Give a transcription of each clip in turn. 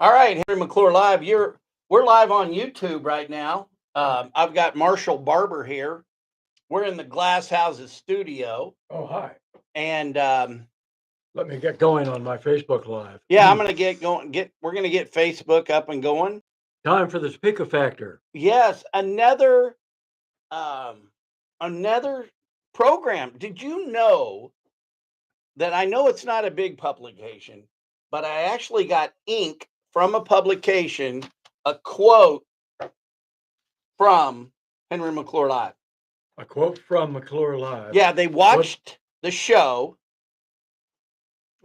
All right, Henry McClure live. We're live on YouTube right now. I've got Marshall Barber here. We're in the Glass Houses studio, Oh, hi. and Let me get going on my Facebook Live. yeah, I'm gonna get going. We're gonna get Facebook up and going. Time for the Speaker Factor. Yes, um, another program. Did you know that I know it's not a big publication, but I actually got ink from a publication, a quote from Henry McClure Live. A quote from McClure Live. Yeah, they watched the show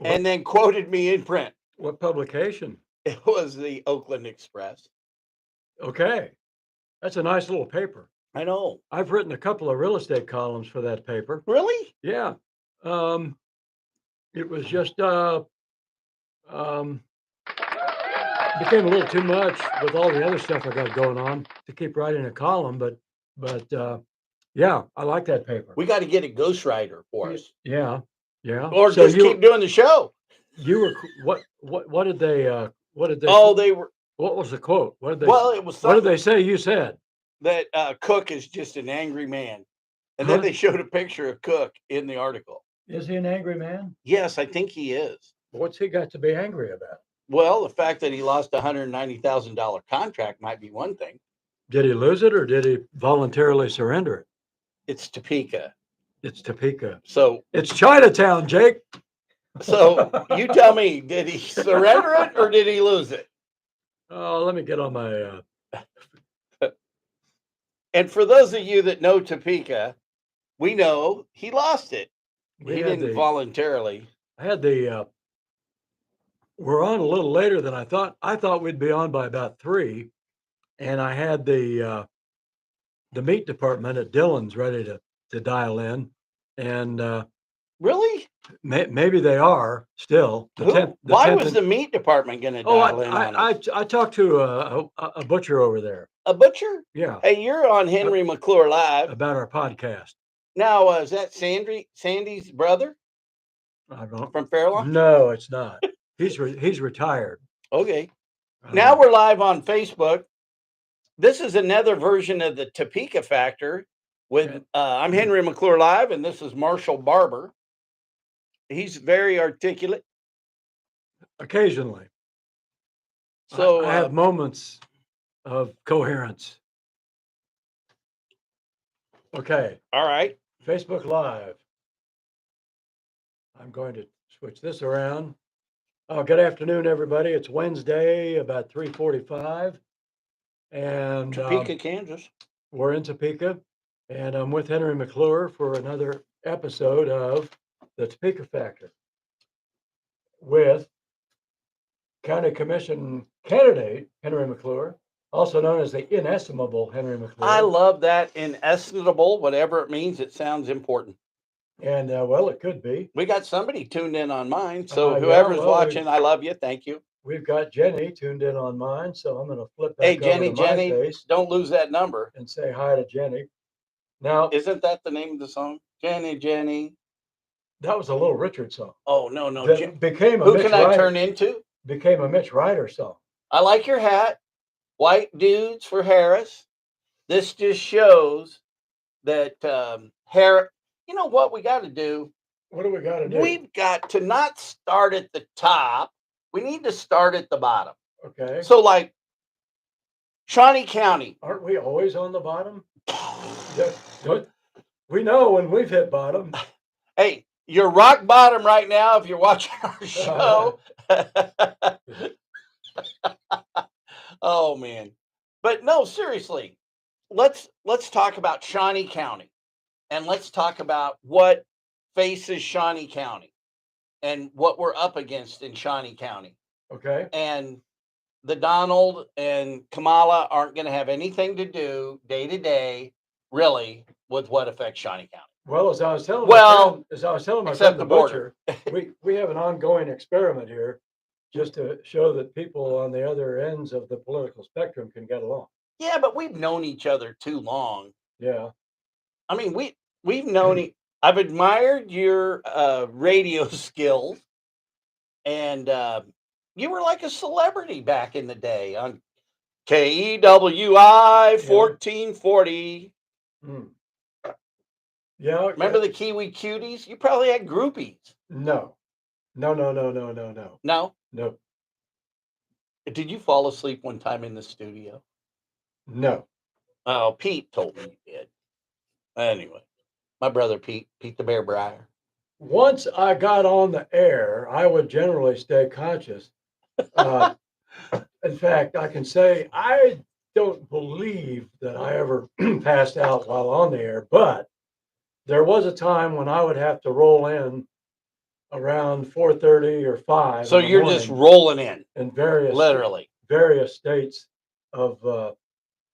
and then quoted me in print. What publication? It was the Oakland Express. Okay. That's a nice little paper. I know. I've written a couple of real estate columns for that paper. Really? Yeah. It was just became a little too much with all the other stuff I got going on to keep writing a column, but yeah, I like that paper. We got to get a ghostwriter for us. Yeah. Or so just keep doing the show. You were what did they Oh, they were. What was the quote? What did they Well, it was what did they say you said? That Cook is just an angry man. And then they showed a picture of Cook in the article. Is he an angry man? Yes, I think he is. What's he got to be angry about? Well, the fact that he lost a $190,000 contract might be one thing. Did he lose it or did he voluntarily surrender it? It's Topeka. It's Topeka. So it's Chinatown, Jake. So you tell me, did he surrender it or did he lose it? Oh, let me get on my. And for those of you that know Topeka, we know he lost it. He didn't voluntarily. I had the. We're on a little later than I thought. I thought we'd be on by about 3, and I had the meat department at Dillon's ready to dial in, and really, maybe they are still. Why was the meat department going to dial in on us? I talked to a butcher over there. A butcher? Yeah. Hey, you're on Henry McClure Live about our podcast. Now, is that Sandy's brother? I don't. From Fairlawn? No, it's not. He's retired. Okay. Now we're live on Facebook. This is another version of the Topeka Factor with I'm Henry McClure Live, and this is Marshall Barber. He's very articulate. Occasionally. So I have moments of coherence. Okay. All right. Facebook Live. I'm going to switch this around. Good afternoon, everybody. It's Wednesday, about 3:45. And Topeka, Kansas. We're in Topeka, and I'm with Henry McClure for another episode of the Topeka Factor with County Commission candidate Henry McClure, also known as the inestimable Henry McClure. I love that, inestimable, whatever it means. It sounds important. And well, it could be. We got somebody tuned in on mine, so whoever's watching, I love you. Thank you. We've got Jenny tuned in on mine, so I'm going to flip back Jenny, over to my face don't lose that number and say hi to Jenny. Now, isn't that the name of the song? Jenny. That was a Little Richard song. Oh no, became a Who Mitch can Ryder, I turn into? Became a Mitch Ryder song. I like your hat. White dudes for Harris. This just shows that Harris. You know what we got to do? What do we got to do? We've got to not start at the top. We need to start at the bottom. Okay. So, like Shawnee County. Aren't we always on the bottom? We know when we've hit bottom. Hey, you're rock bottom right now if you're watching our show. Oh man. But no, seriously. Let's talk about Shawnee County. And let's talk about what faces Shawnee County and what we're up against in Shawnee County. Okay. And the Donald and Kamala aren't going to have anything to do day to day, really, with what affects Shawnee County. Well, as I was telling my friend the butcher, we have an ongoing experiment here, just to show that people on the other ends of the political spectrum can get along. Yeah, but we've known each other too long. Yeah. I mean, we've known. I've admired your radio skills, and you were like a celebrity back in the day on KEWI 1440. Mm. Yeah. Remember the Kiwi Cuties? You probably had groupies. No. No. No? No. Did you fall asleep one time in the studio? No. Oh, Pete told me you did. Anyway, my brother Pete the Bear Briar. Once I got on the air, I would generally stay conscious. In fact, I can say I don't believe that I ever passed out while on the air, but there was a time when I would have to roll in around 4:30 or 5 So in the you're just morning rolling in, in literally. various states of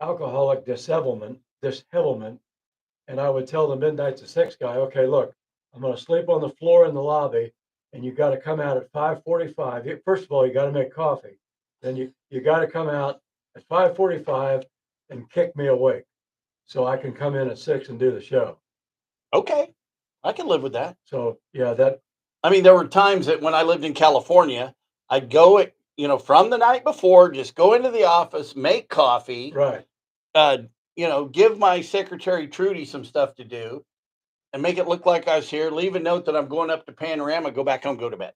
alcoholic dishevelment, and I would tell the midnight to 6 guy, okay, look, I'm going to sleep on the floor in the lobby, and you got to come out at 5:45. First of all, you got to make coffee. Then you got to come out at 5:45 and kick me awake so I can come in at 6 and do the show. Okay, I can live with that. So yeah, that. I mean, there were times that when I lived in California, I'd go, from the night before, just go into the office, make coffee, Right. Give my secretary Trudy some stuff to do, and make it look like I was here. Leave a note that I'm going up to Panorama, go back home, go to bed.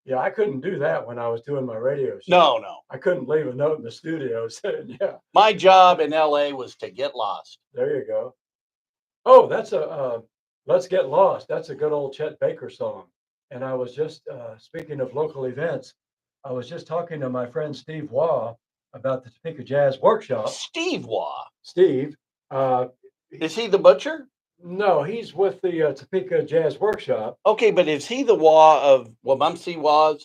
Yeah, I couldn't do that when I was doing my radio show. No. I couldn't leave a note in the studio saying, yeah. My job in LA was to get lost. There you go. Oh, that's Let's Get Lost. That's a good old Chet Baker song. And I was just, speaking of local events, I was just talking to my friend Steve Waugh about the Topeka Jazz Workshop. Steve Waugh. Steve. Is he the butcher? No, he's with the Topeka Jazz Workshop. Okay, but is he the Waugh of Wamumsey Waugh?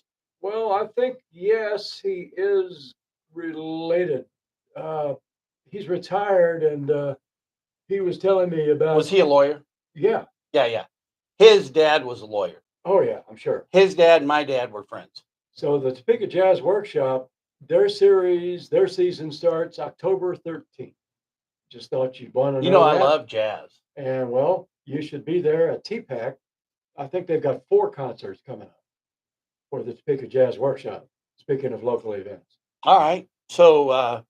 Well, I think, yes, he is related. He's retired, and he was telling me about. Was he a lawyer? Yeah. Yeah. His dad was a lawyer. Oh, yeah, I'm sure. His dad and my dad were friends. So the Topeka Jazz Workshop, their season starts October 13th. Just thought you'd want to know I that. love jazz. And, well, you should be there at TPAC. I think they've got 4 concerts coming up for the Topeka Jazz Workshop, speaking of local events. All right. So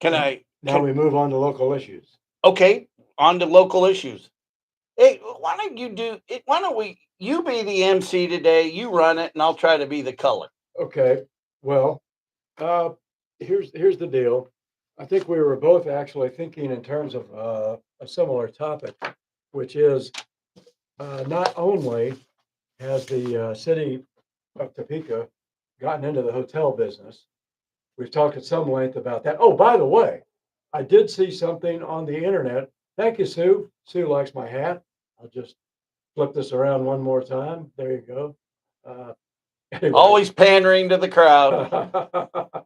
Now we move on to local issues. Okay, on to local issues. Hey, why don't you you be the MC today, you run it, and I'll try to be the color. Okay. Well, here's the deal. I think we were both actually thinking in terms of a similar topic, which is not only has the city of Topeka gotten into the hotel business, we've talked at some length about that. Oh, by the way, I did see something on the internet. Thank you, Sue. Sue likes my hat. I'll just flip this around one more time. There you go. Anyway. Always pandering to the crowd.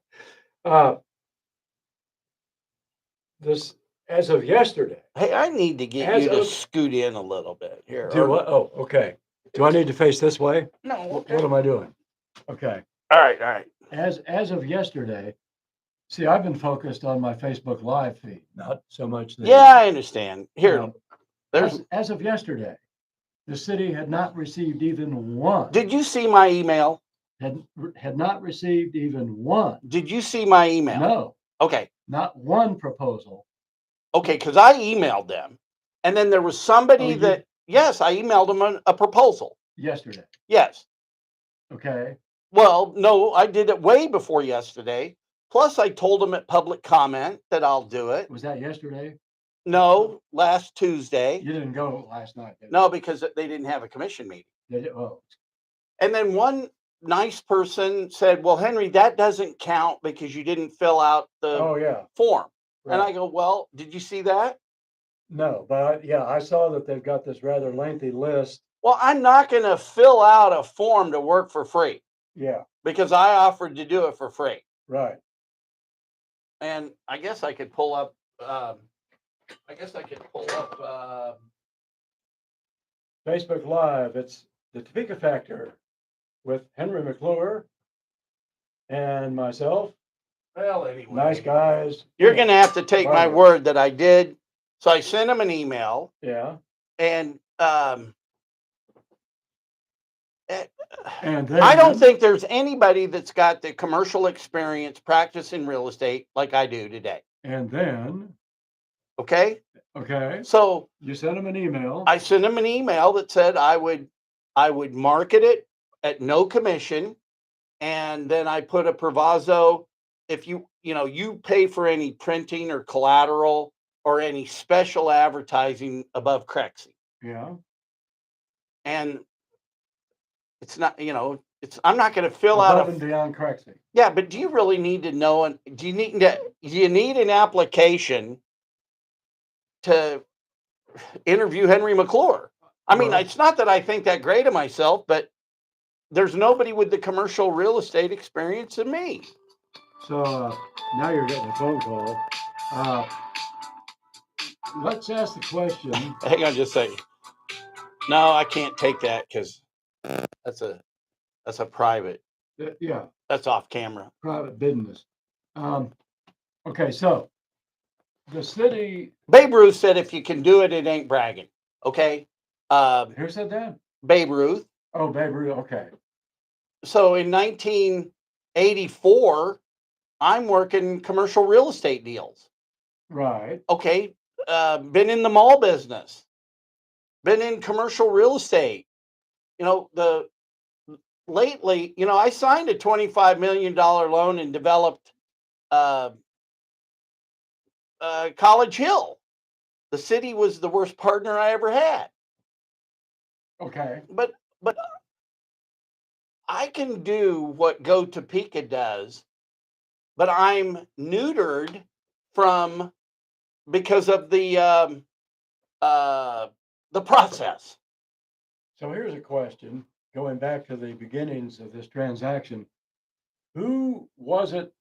This, as of yesterday. Hey, I need to get you to scoot in a little bit here. Do what? Oh, okay. Do I need to face this way? No. Okay. What am I doing? Okay. All right. As of yesterday, see, I've been focused on my Facebook Live feed, not so much. I understand. Here, as of yesterday, the city had not received even one. Did you see my email? Had not received even one. Did you see my email? No. Okay. Not one proposal. Okay, because I emailed them, and then there was somebody yes, I emailed them a proposal. Yesterday. Yes. Okay. Well, no, I did it way before yesterday. Plus, I told them at public comment that I'll do it. Was that yesterday? No, last Tuesday. You didn't go last night, did you? No, because they didn't have a commission meeting. Did it? Oh. And then one nice person said, well, Henry, that doesn't count because you didn't fill out the form. Right. And I go, well, did you see that? No, but I saw that they've got this rather lengthy list. Well, I'm not going to fill out a form to work for free. Yeah. Because I offered to do it for free. Right. And I guess I could pull up, Facebook Live. It's the Topeka Factor with Henry McClure and myself. Well, anyway. Nice guys. You're going to have to take my word that I did. So I sent them an email. Yeah. And eh, And I don't then, think there's anybody that's got the commercial experience practicing real estate like I do today. and then, Okay. okay, So you sent him an email. I sent him an email that said I would market it at no commission, and then I put a proviso, if you pay for any printing or collateral or any special advertising above Crexy. Yeah, And it's not, I'm not going to fill out above a and beyond Crexy. yeah, but do you really need to know, and do you need an application to interview Henry McClure? I mean, Well, it's not that I think that great of myself, but there's nobody with the commercial real estate experience than me. so now you're getting a phone call. Uh, let's ask the question. Hang on just a second. No, I can't take that because that's a private. Yeah, That's off camera. private business. Okay, so the city, Babe Ruth said, "If you can do it, it ain't bragging." Okay, who said that? Babe Ruth. Oh, Babe Ruth. Okay, So in 1984, I'm working commercial real estate deals. right. Okay, been in the mall business, been in commercial real estate. The lately, I signed a $25 million loan and developed uh, College Hill. The city was the worst partner I ever had. Okay, But I can do what Go Topeka does, but I'm neutered from because of the process. so here's a question going back to the beginnings of this transaction. Who was it?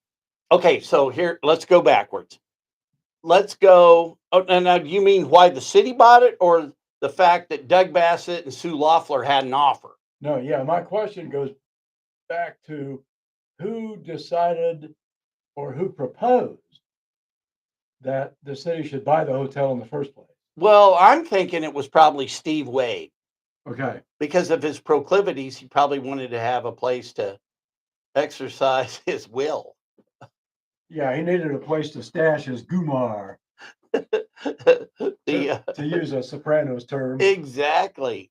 Okay, so here let's go backwards. Let's go. Oh, and now, do you mean why the city bought it, or the fact that Doug Bassett and Sue Loeffler had an offer? No, yeah, my question goes back to who decided or who proposed that the city should buy the hotel in the first place. Well, I'm thinking it was probably Steve Wade Okay, because of his proclivities. He probably wanted to have a place to exercise his will. yeah, he needed a place to stash his gumar, the to use a Sopranos term. Exactly.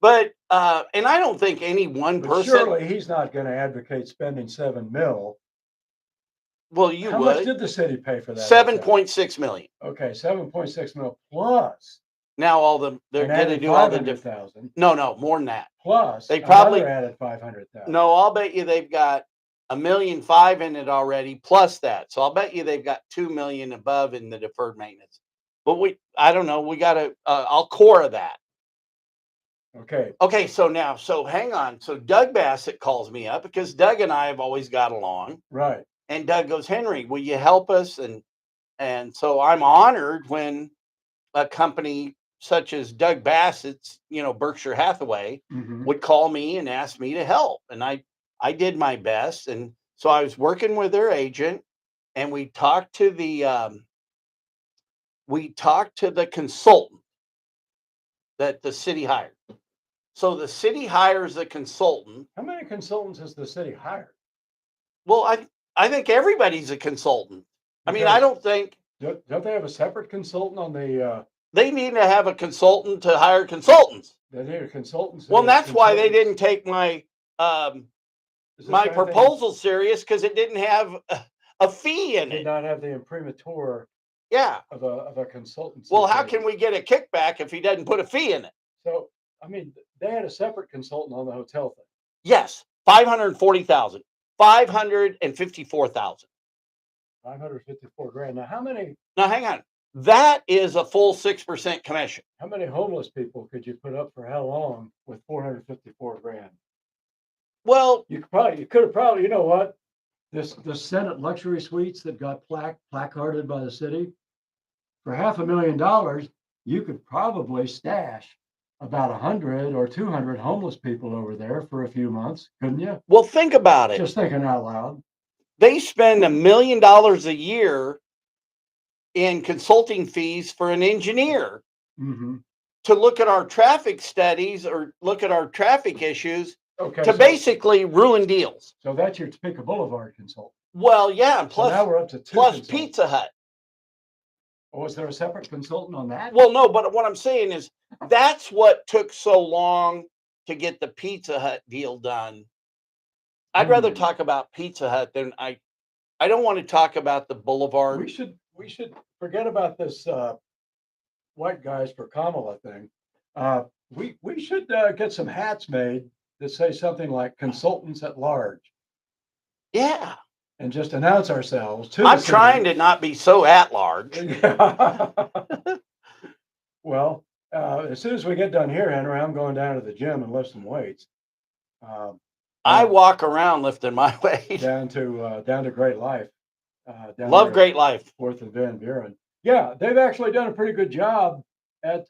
But and I don't think any one But person. surely he's not going to advocate spending $7 million. Well, you How much would. did the city pay for that? 7.6 million. Okay, 7.6 million plus Now they're and going to added do all the 500,000 no, more than that. plus They probably another added 500,000. no. I'll bet you they've got 1.5 million in it already, plus that. So I'll bet you they've got 2 million above in the deferred maintenance. But I don't know. We got to. I'll core that. Okay, Okay, so hang on. So Doug Bassett calls me up because Doug and I have always got along. right. And Doug goes, "Henry, will you help us?" And so I'm honored when a company such as Doug Bassett's, Berkshire Hathaway, Hmm. would call me and ask me to help. And I did my best. And so I was working with their agent, and we talked to the consultant that the city hired. So the city hires a consultant. How many consultants has the city hired? Well, I think everybody's a consultant. I mean, I Because don't think don't they have a separate consultant on the? they need to have a consultant to hire consultants. They need a consultant. Well, that's why they didn't take my my proposal serious, because it didn't have a fee in Did it. not have the imprimatur Yeah. of a consultancy. Well, how fee. can we get a kickback if he doesn't put a fee in it? So I mean, they had a separate consultant on the hotel thing. Yes, 540,000, 554,000. 554 grand. Now, how many Now, hang on. That is a full 6% commission. homeless people could you put up for how long with 454 grand? Well, You could have probably, you know what? The Senate luxury suites that got placarded by the city for $500,000, you could probably stash about 100 or 200 homeless people over there for a few months, couldn't you? well, think about it. Just thinking out loud. They spend $1 million a year in consulting fees for an engineer Hmm. to look at our traffic studies or look at our traffic issues Okay, to so, basically ruin deals. so that's your Topeka Boulevard consultant. Well, yeah, and So now plus we're up to two plus consultants. Pizza Hut. Oh, was there a separate consultant on that? Well, no, but what I'm saying is that's what took so long to get the Pizza Hut deal done. I'd rather Hmm. talk about Pizza Hut than I don't want to talk about the Boulevard. We should forget about this white guys for Kamala thing. We should get some hats made that say something like consultants at large Yeah. and just announce ourselves to the I'm city. trying to not be so at large. Well, as soon as we get done here, Henry, I'm going down to the gym and lift some weights. I Down, walk around lifting my weight. down to Great Life, down Love there Great Life. 4th and Van Buren. Yeah, they've actually done a pretty good job at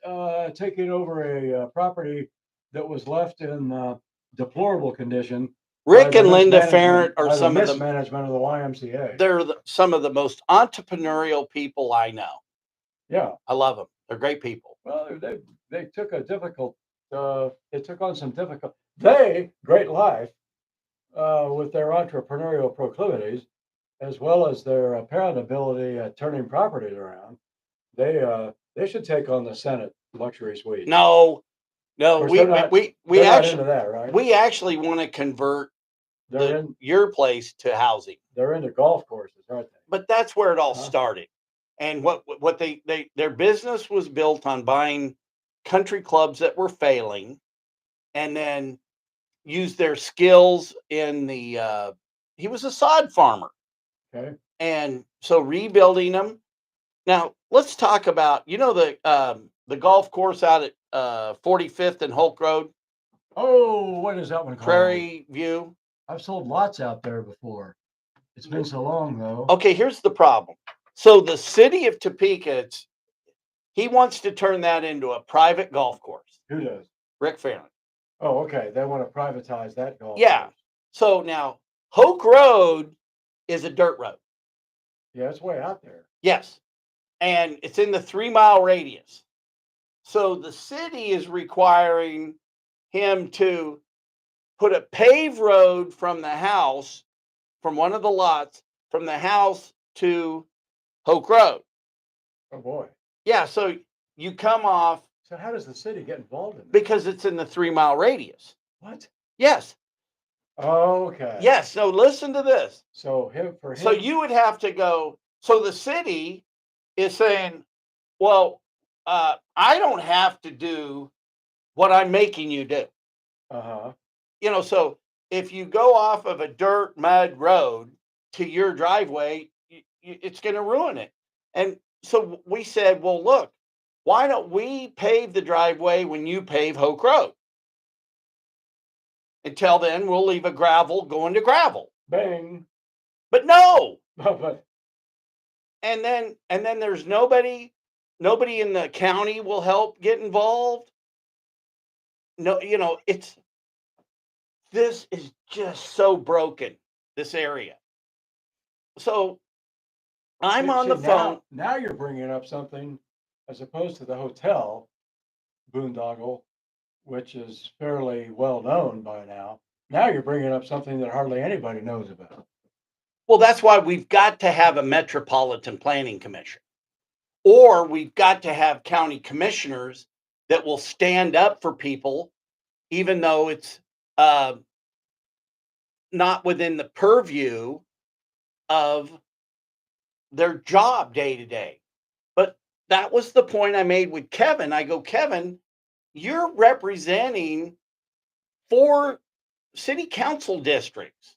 taking over a property that was left in deplorable condition by Rick the and Linda mismanagement Farrant are by the some of the mismanagement of the YMCA. they're some of the most entrepreneurial people I know. Yeah, I love them. They're great people. well, they took a difficult they took on some difficult Great Life with their entrepreneurial proclivities as well as their apparent ability at turning properties around. They should take on the Senate luxury suite. No, Of no, course, they're not we they're not actually into that, right? we actually want to convert They're in your place to housing. they're into golf courses, aren't they? But that's where it all Huh? started. And what they their business was built on buying country clubs that were failing and then use their skills in the he was a sod farmer. Okay. And so rebuilding them. Now, let's talk about the golf course out at 45th and Hulk Road, Oh, what is that one called? Prairie View. I've sold lots out there before. It's been so long though. Okay, here's the problem. So the city of Topeka, he wants to turn that into a private golf course. Who does? Rick Farrant. Oh, okay. They want to privatize that golf Yeah. course. So now Hulk Road is a dirt road. Yeah, it's way out there. Yes. And it's in the 3-mile radius. So the city is requiring him to put a paved road from the house, from one of the lots, from the house to Hoke Road. Oh boy. Yeah, so you come off So how does the city get involved in this? because it's in the 3-mile radius. What? Yes. Okay. Yes. So listen to this. So So you would have to go. So the city is saying, well, I don't have to do what I'm making you do. uh-huh. So if you go off of a dirt mud road to your driveway, it's going to ruin it. And so we said, well, look, why don't we pave the driveway when you pave Hoke Road? Until then, we'll leave a gravel going to gravel. Bang. But no. But And then there's nobody in the county will help get involved. No, this is just so broken, this area. So I'm on the phone. Now you're bringing up something as opposed to the hotel boondoggle, which is fairly well known by now. Now you're bringing up something that hardly anybody knows about. Well, that's why we've got to have a metropolitan planning commission, or we've got to have county commissioners that will stand up for people, even though it's not within the purview of their job day to day. But that was the point I made with Kevin. I go, Kevin, you're representing 4 city council districts,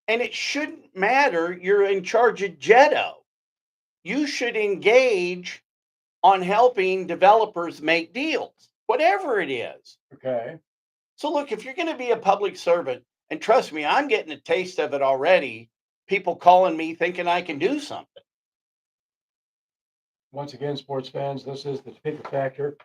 and it shouldn't matter. You're in charge of Jetto. You should engage on helping developers make deals, whatever it is. Okay. So look, if you're going to be a public servant, and trust me, I'm getting a taste of it already. People calling me thinking I can do something. Once again, sports fans, this is the Topeka Factor.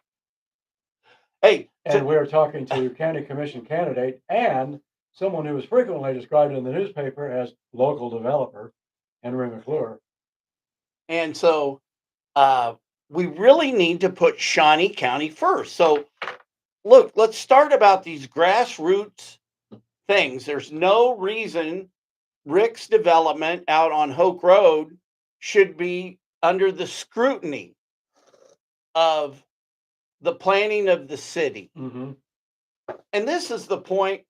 Hey, And we're talking to county commission candidate and someone who is frequently described in the newspaper as local developer, Henry McClure. and so we really need to put Shawnee County first. So look, let's start about these grassroots things. There's no reason Rick's development out on Hoke Road should be under the scrutiny of the planning of the city. Mm-hmm. And this is the point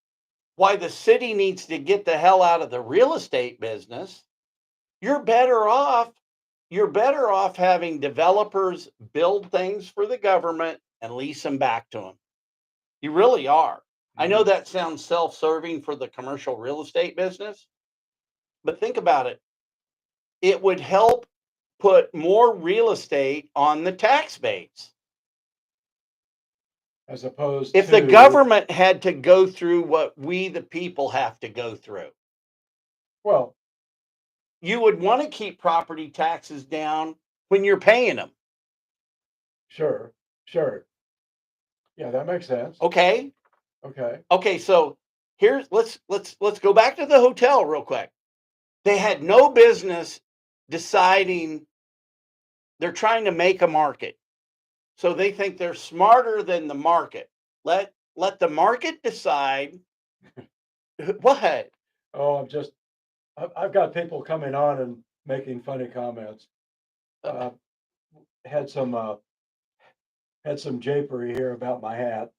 why the city needs to get the hell out of the real estate business. You're better off having developers build things for the government and lease them back to them. You really are. I know Mm-hmm. that sounds self-serving for the commercial real estate business, but think about it. It would help put more real estate on the tax base. As opposed If to the government had to go through what we, the people, have to go through, well, you would want to keep property taxes down when you're paying them. sure. Yeah, that makes sense. Okay. Okay. Okay. So here's let's go back to the hotel real quick. They had no business deciding. They're trying to make a market. So they think they're smarter than the market. Let the market decide. What? Oh, I've got people coming on and making funny comments. Uh, had some japery here about my hat.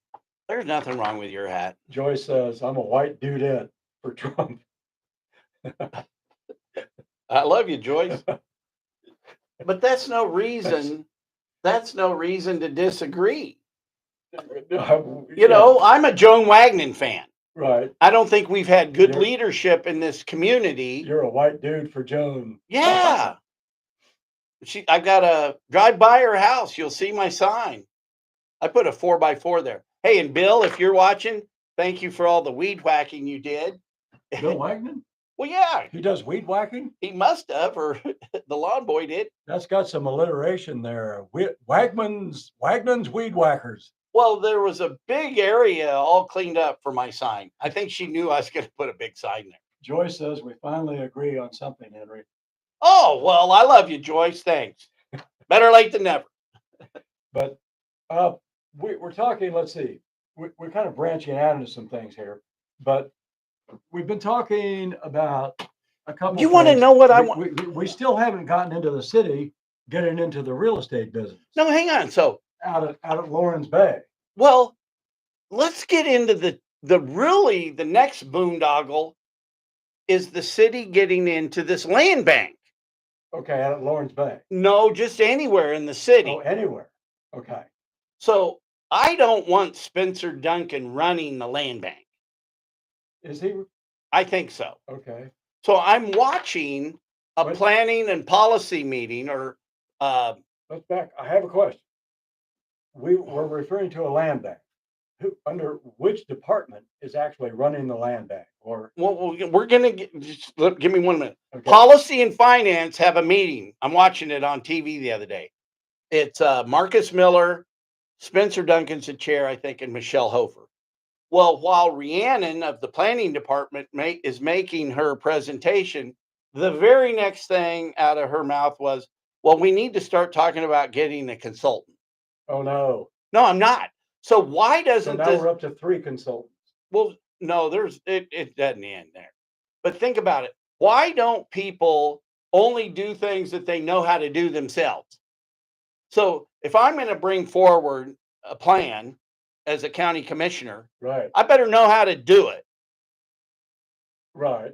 There's nothing wrong with your hat. Joyce says I'm a white dudette for Trump. I love you, Joyce. But that's no reason. That's no reason to disagree. You know, I'm a Joan Wagner fan. Right. I don't think we've had good leadership in this community. You're a white dude for Joan. Yeah. I got to drive by her house. You'll see my sign. I put a 4x4 there. Hey, and Bill, if you're watching, thank you for all the weed whacking you did. Bill Wagner? Well, yeah. He does weed whacking? He must have, or the lawn boy did. That's got some alliteration there. Wagman's weed whackers. Well, there was a big area all cleaned up for my sign. I think she knew I was going to put a big sign there. Joyce says we finally agree on something, Henry. Oh, well, I love you, Joyce. Thanks. Better late than never. But we're talking, let's see, we're kind of branching out into some things here, but we've been talking about a couple. You want to know what I want? We still haven't gotten into the city, getting into the real estate business. No, hang on. So out at Lawrence Bay. Well, let's get into the next boondoggle is the city getting into this land bank. Okay, out at Lawrence Bay. No, just anywhere in the city. Oh, anywhere. Okay. So I don't want Spencer Duncan running the land bank. Is he? I think so. Okay. So I'm watching a planning and policy meeting or let's back. I have a question. We're referring to a land bank. Who, under which department is actually running the land bank? Or well, we're gonna give me 1 minute. Okay. Policy and finance have a meeting. I'm watching it on TV the other day. It's Marcus Miller, Spencer Duncan's the chair, I think, and Michelle Hofer. Well, while Rhiannon of the planning department is making her presentation, the very next thing out of her mouth was, well, we need to start talking about getting a consultant. Oh, no. No, I'm not. So why doesn't so now we're up to 3 consultants? Well, no, it doesn't end there. But think about it. Why don't people only do things that they know how to do themselves? So if I'm going to bring forward a plan as a county commissioner, right, I better know how to do it. Right.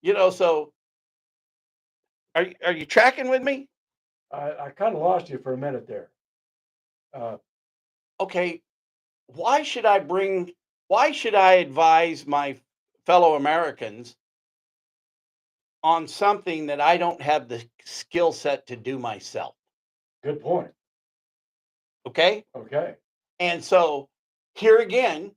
You know, so are you tracking with me? I kind of lost you for a minute there. Okay, why should I advise my fellow Americans on something that I don't have the skill set to do myself? Good point. Okay? Okay. And so here again,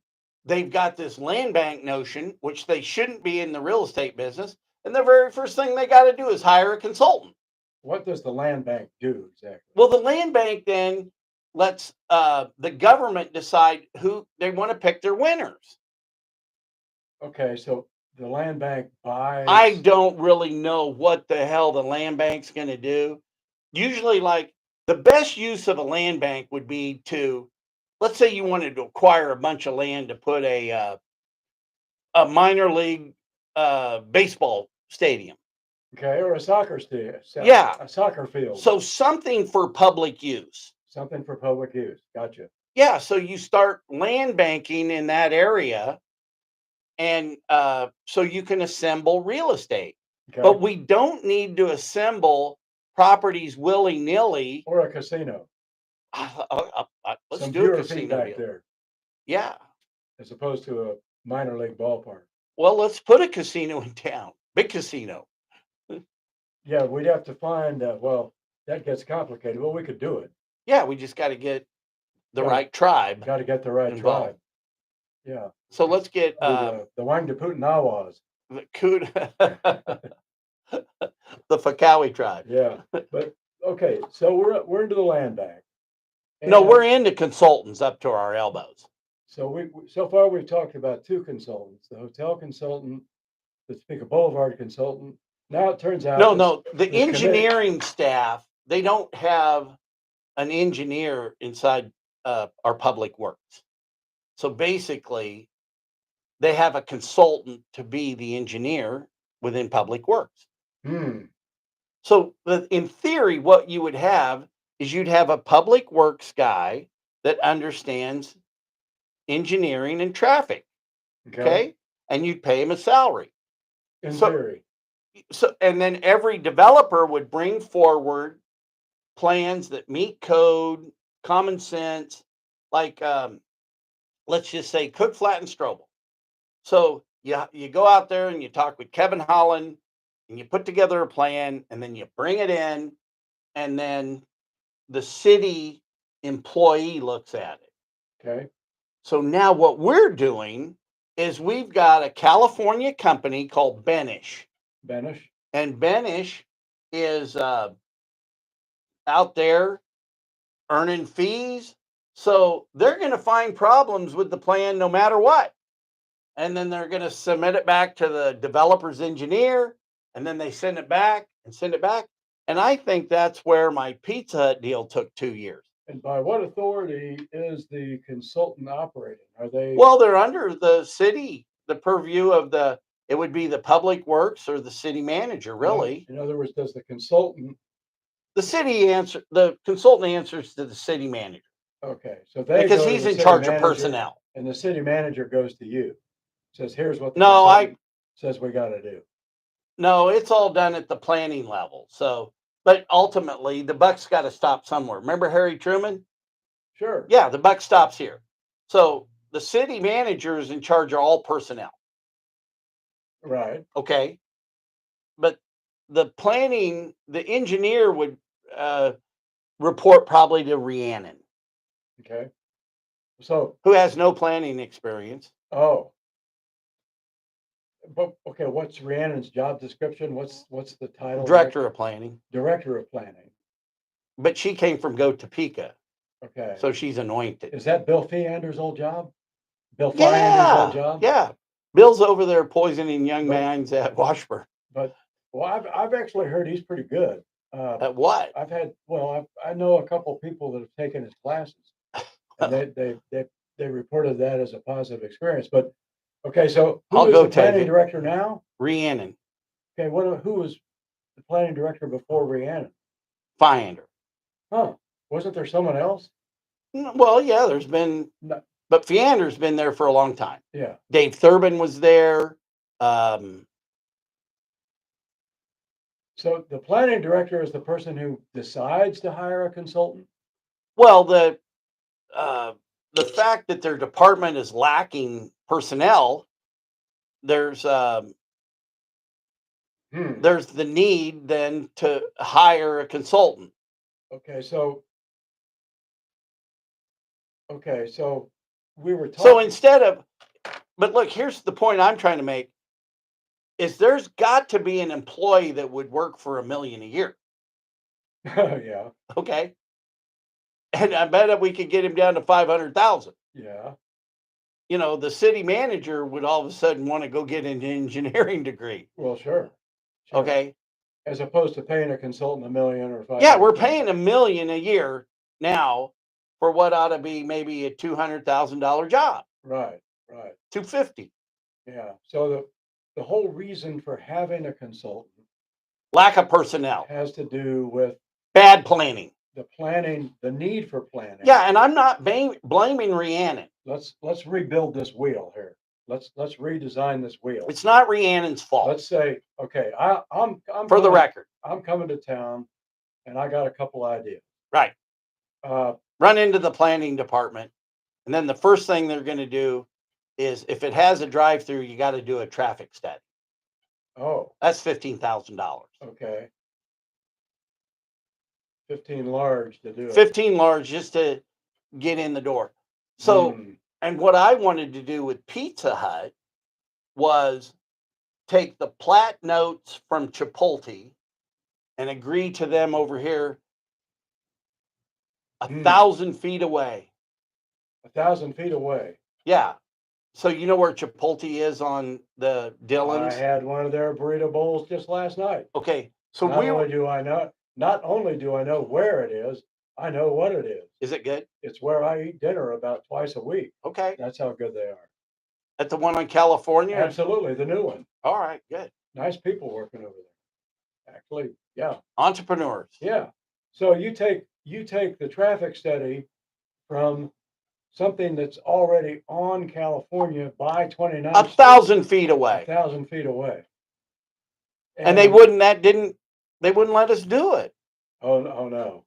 they've got this land bank notion, which they shouldn't be in the real estate business. And the very first thing they got to do is hire a consultant. What does the land bank do exactly? Well, the land bank then lets the government decide who they want to pick their winners. Okay, so the land bank buys. I don't really know what the hell the land bank's going to do. Usually, like the best use of a land bank would be to, let's say you wanted to acquire a bunch of land to put a a minor league baseball stadium. Okay, or a soccer stadium, Yeah. a soccer field, So something for public use. something for public use. Gotcha. Yeah. So you start land banking in that area, and so you can assemble real estate. Okay, But we don't need to assemble properties willy nilly. or a casino. Let's Some do a viewer casino feedback deal. there, Yeah. as opposed to a minor league ballpark. Well, let's put a casino in town, big casino. Yeah, we'd have to find. Well, that gets complicated. Well, we could do it. Yeah, we just got to get the Got right tribe got to get the right involved. tribe. Yeah, So let's get the Wangdaputanawas. the Coot, the Fakawi tribe. Yeah, but okay, so we're into the land bank. No, And we're into consultants up to our elbows. so so far we've talked about two consultants: the hotel consultant, the Topeka Boulevard consultant. Now it turns out No, the this committee. engineering staff, they don't have an engineer inside our public works. So basically, they have a consultant to be the engineer within public works. Hmm. So in theory, what you would have is you'd have a public works guy that understands engineering and traffic. Okay. Okay. And you'd pay him a salary. In So, theory. and then every developer would bring forward plans that meet code, common sense, like let's just say Cook, Flat, and Strobel. So you go out there and you talk with Kevin Holland and you put together a plan and then you bring it in, and then the city employee looks at it. Okay. So now what we're doing is we've got a California company called Benish. Banish. And Benish is out there earning fees. So they're going to find problems with the plan no matter what. And then they're going to submit it back to the developer's engineer. And then they send it back and send it back. And I think that's where my Pizza Hut deal took 2 years. And by what authority is the consultant operating? Are they? Well, they're under the city, the purview of it would be the public works or the city manager, really. In other words, does the consultant? The consultant answers to the city manager. Okay, so they because go to he's the in city charge of manager, personnel. and the city manager goes to you. Says, "Here's what the No, consultant says we got to do." No, it's all done at the planning level. So, but ultimately, the buck's got to stop somewhere. Remember Harry Truman? Sure. Yeah, the buck stops here. So the city manager is in charge of all personnel. Right. Okay. But the engineer would report probably to Rhiannon. Okay. So who has no planning experience. Oh. But okay, what's Rhiannon's job description? What's the title? Director of planning. Director of planning. But she came from Go Topeka. Okay. So she's anointed. Is that Bill Feander's old job? Bill Feander's old job? Yeah. Bill's over there poisoning young minds at Washburn. But I've actually heard he's pretty good. At what? I know a couple people that have taken his classes, and they reported that as a positive experience. But okay, so who is the planning director now? Rhiannon. Okay, who was the planning director before Rhiannon? Feander. Huh? Wasn't there someone else? Well, yeah, there's been, but Feander's been there for a long time. Yeah. Dave Thurbin was there. So the planning director is the person who decides to hire a consultant? Well, the fact that their department is lacking personnel, there's the need then to hire a consultant. Okay, so we were talking. So instead of, but look, here's the point I'm trying to make. Is there's got to be an employee that would work for $1 million a year. Yeah. Okay. And I bet if we could get him down to 500,000. Yeah. You know, the city manager would all of a sudden want to go get an engineering degree. Well, sure. Okay. As opposed to paying a consultant $1 million or $500,000. Yeah, we're paying $1 million a year now for what ought to be maybe a $200,000 job. Right. $250,000. Yeah. So the whole reason for having a consultant Lack of personnel, has to do with bad planning. the planning, the need for planning. Yeah, and I'm not blaming Rhiannon. Let's rebuild this wheel here. Let's redesign this wheel. It's not Rhiannon's fault. Let's say, okay, I'm For the record. I'm coming to town, and I got a couple ideas. Right. Uh, Run into the planning department, and then the first thing they're going to do is, if it has a drive-through, you got to do a traffic study. oh, That's $15,000. okay. 15 large to do it. 15 large just to get in the door. So, and what I wanted to do with Pizza Hut was take the plat notes from Chipotle and agree to them over here 1,000 feet away. 1,000 feet away. Yeah. So you know where Chipotle is on the Dillons? I had one of their burrito bowls just last night. Okay. So not only do I know where it is, I know what it is. Is it good? It's where I eat dinner about twice a week. Okay. That's how good they are. At the one on California? Absolutely, the new one. All right, good. Nice people working over there. Actually, yeah. Entrepreneurs. Yeah. So you take the traffic study from something that's already on California by 29. 1,000 feet away. 1,000 feet away. And they wouldn't let us do it. Oh no.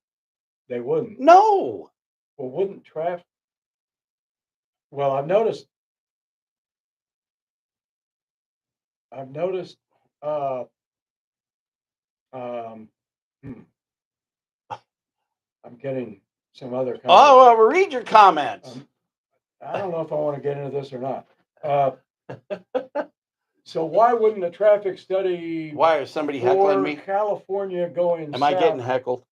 They wouldn't. No. Well, wouldn't traffic? Well, I've noticed. Um, I'm getting some other comments. Oh, well, read your comments. I don't know if I want to get into this or not. So why wouldn't a traffic study? Why is somebody heckling me? California going Am south? I getting heckled?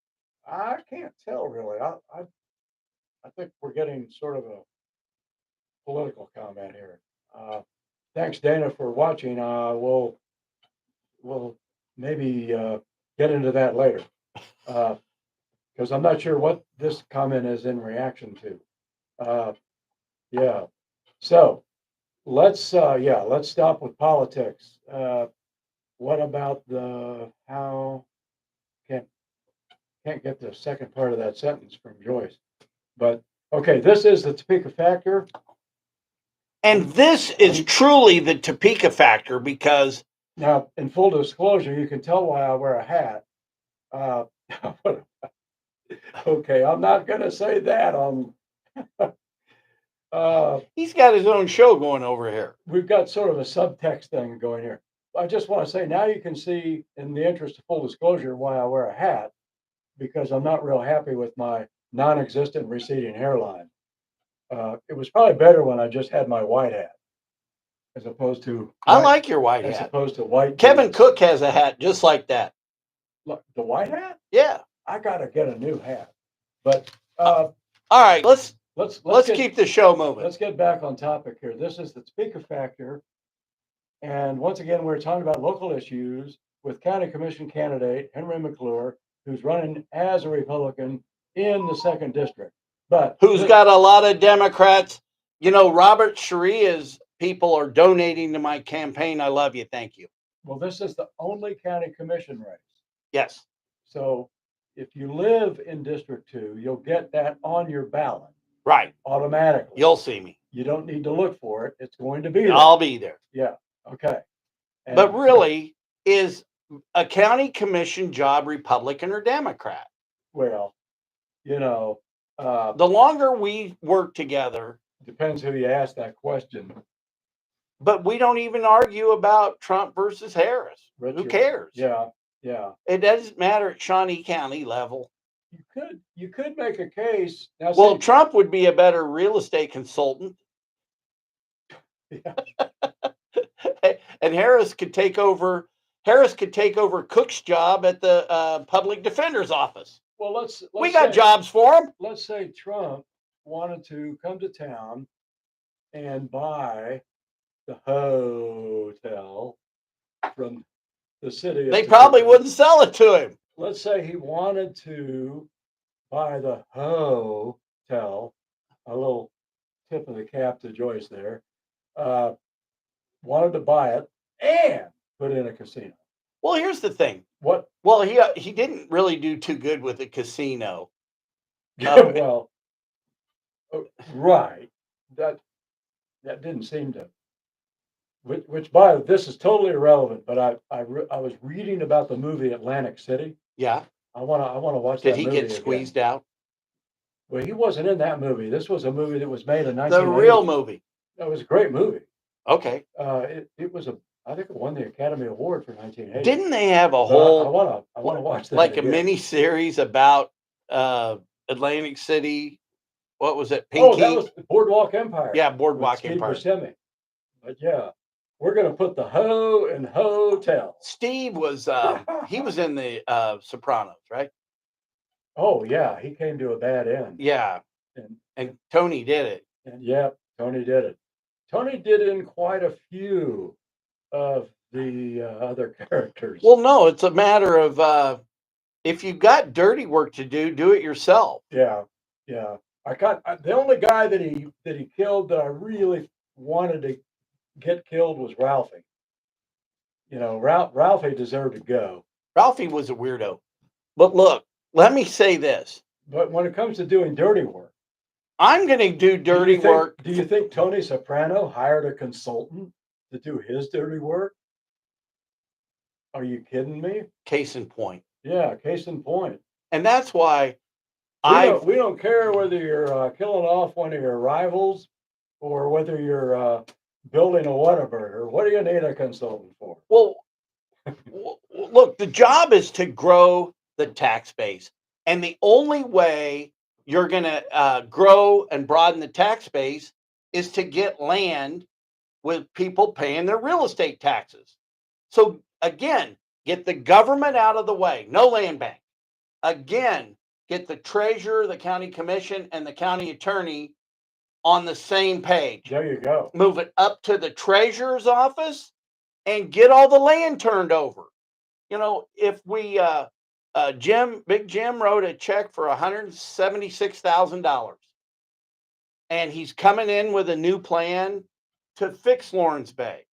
I can't tell really. I think we're getting sort of a political comment here. Thanks, Dana, for watching. We'll maybe get into that later, because I'm not sure what this comment is in reaction to. Yeah. So let's stop with politics. What about how can't get the second part of that sentence from Joyce, but okay, this is the Topeka factor. And this is truly the Topeka factor, because now, in full disclosure, you can tell why I wear a hat. Okay, I'm not going to say that on. He's got his own show going over here. We've got sort of a subtext thing going here. I just want to say, now you can see, in the interest of full disclosure, why I wear a hat, because I'm not real happy with my non-existent receding hairline. It was probably better when I just had my white hat, as opposed to. I like your white hat. As opposed to white. Kevin Cook has a hat just like that. Look, the white hat? Yeah. I gotta get a new hat. But all right, let's get, keep the show moving. Let's get back on topic here. This is the Topeka factor, and once again, we're talking about local issues with County Commission candidate Henry McClure, who's running as a Republican in the 2nd District. But who's got a lot of Democrats. You know, Robert Sharia's people are donating to my campaign. I love you. Thank you. Well, this is the only county commission race. Yes. So if you live in District 2, you'll get that on your ballot. Right. Automatically. You'll see me. You don't need to look for it. It's going to be there. I'll be there. Yeah. Okay. But really, is a county commission job Republican or Democrat? Well, you know, the longer we work together. Depends who you ask that question. But we don't even argue about Trump versus Harris. Richard, who cares? Yeah. Yeah. It doesn't matter at Shawnee County level. You could make a case. Now, well, Trump would be a better real estate consultant. Yeah. And Harris could take over Cook's job at the public defender's office. Well, we got jobs for him. Let's say Trump wanted to come to town and buy the hotel from the city. They probably wouldn't sell it to him. Let's say he wanted to buy the hotel. A little tip of the cap to Joyce there. wanted to buy it and put in a casino. Well, here's the thing. What? Well, he didn't really do too good with the casino. Well, right. That that didn't seem to. Which by this is totally irrelevant, but I was reading about the movie Atlantic City. Yeah. I wanna watch Did that he movie get again. squeezed out? Well, he wasn't in that movie. This was a movie that was made in The real 1980. movie. It was a great movie. Okay. It was I think it won the Academy Award for 1980. Didn't they have a But whole I wanna watch that like a again. mini series about Atlantic City? What was it? Oh, that Pinky? was Boardwalk Empire. Yeah, with Boardwalk Steve Empire. Buscemi. But yeah, we're gonna put the hoe in hotel. Steve was he was in the Sopranos, right? Oh yeah, he came to a bad end. Yeah. And And Tony did it. yeah, Tony did it. Tony did in quite a few of the other characters. Well, no, it's a matter of if you've got dirty work to do it yourself. Yeah, yeah. The only guy that he killed that I really wanted to get killed was Ralphie. You know, Ralphie deserved to go. Ralphie was a weirdo. But look, let me say this. But when it comes to doing dirty work, I'm going to do dirty work. Do you think Tony Soprano hired a consultant to do his dirty work? Are you kidding me? Case in point. Yeah, case in point. And that's why We don't care whether you're killing off one of your rivals or whether you're building a Whataburger. What do you need a consultant for? well, look, the job is to grow the tax base. And the only way you're going to grow and broaden the tax base is to get land with people paying their real estate taxes. So again, get the government out of the way, no land bank. Again, get the treasurer, the county commission, and the county attorney on the same page. There you go. Move it up to the treasurer's office and get all the land turned over. You know, if we Big Jim wrote a check for $176,000, and he's coming in with a new plan to fix Lawrence Bay.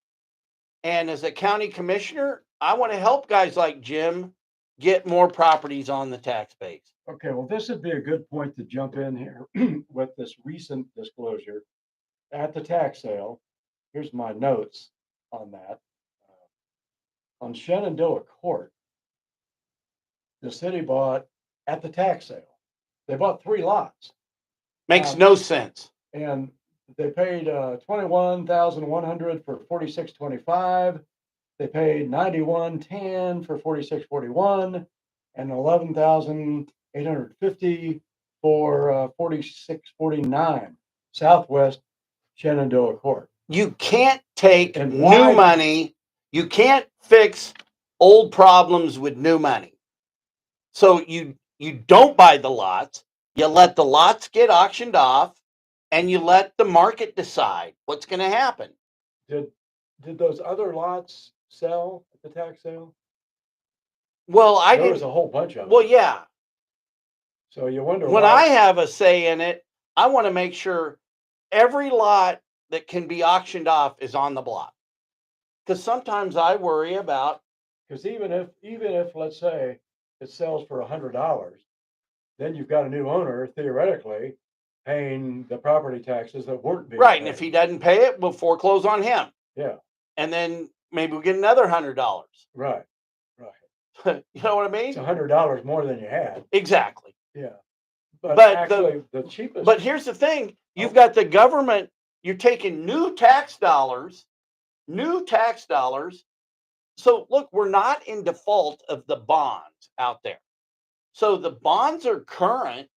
And as a county commissioner, I want to help guys like Jim get more properties on the tax base. Okay, well, this would be a good point to jump in here with this recent disclosure at the tax sale. Here's my notes on that. On Shenandoah Court, the city bought at the tax sale. They bought 3 lots. Makes no sense. And they paid $21,100 for 4625. They paid $91,10 for 4641, and $11,850 for 4649. Southwest Shenandoah Court. You can't take And new why- money. You can't fix old problems with new money. So you don't buy the lots. You let the lots get auctioned off, and you let the market decide what's going to happen. Did those other lots sell at the tax sale? Well, I There was didn't. a whole bunch of them. Well, yeah. So you wonder When why. I have a say in it, I want to make sure every lot that can be auctioned off is on the block. Because sometimes I worry about, Because even if let's say it sells for $100, then you've got a new owner theoretically paying the property taxes that weren't being right, and paid. if he doesn't pay it, we'll foreclose on him. Yeah, And then maybe we'll get another $100. right. You know what I mean? It's $100 more than you had. Exactly. Yeah, but But actually the cheapest. But here's the thing. You've got the government, you're taking new tax dollars. So look, we're not in default of the bonds out there. So the bonds are current.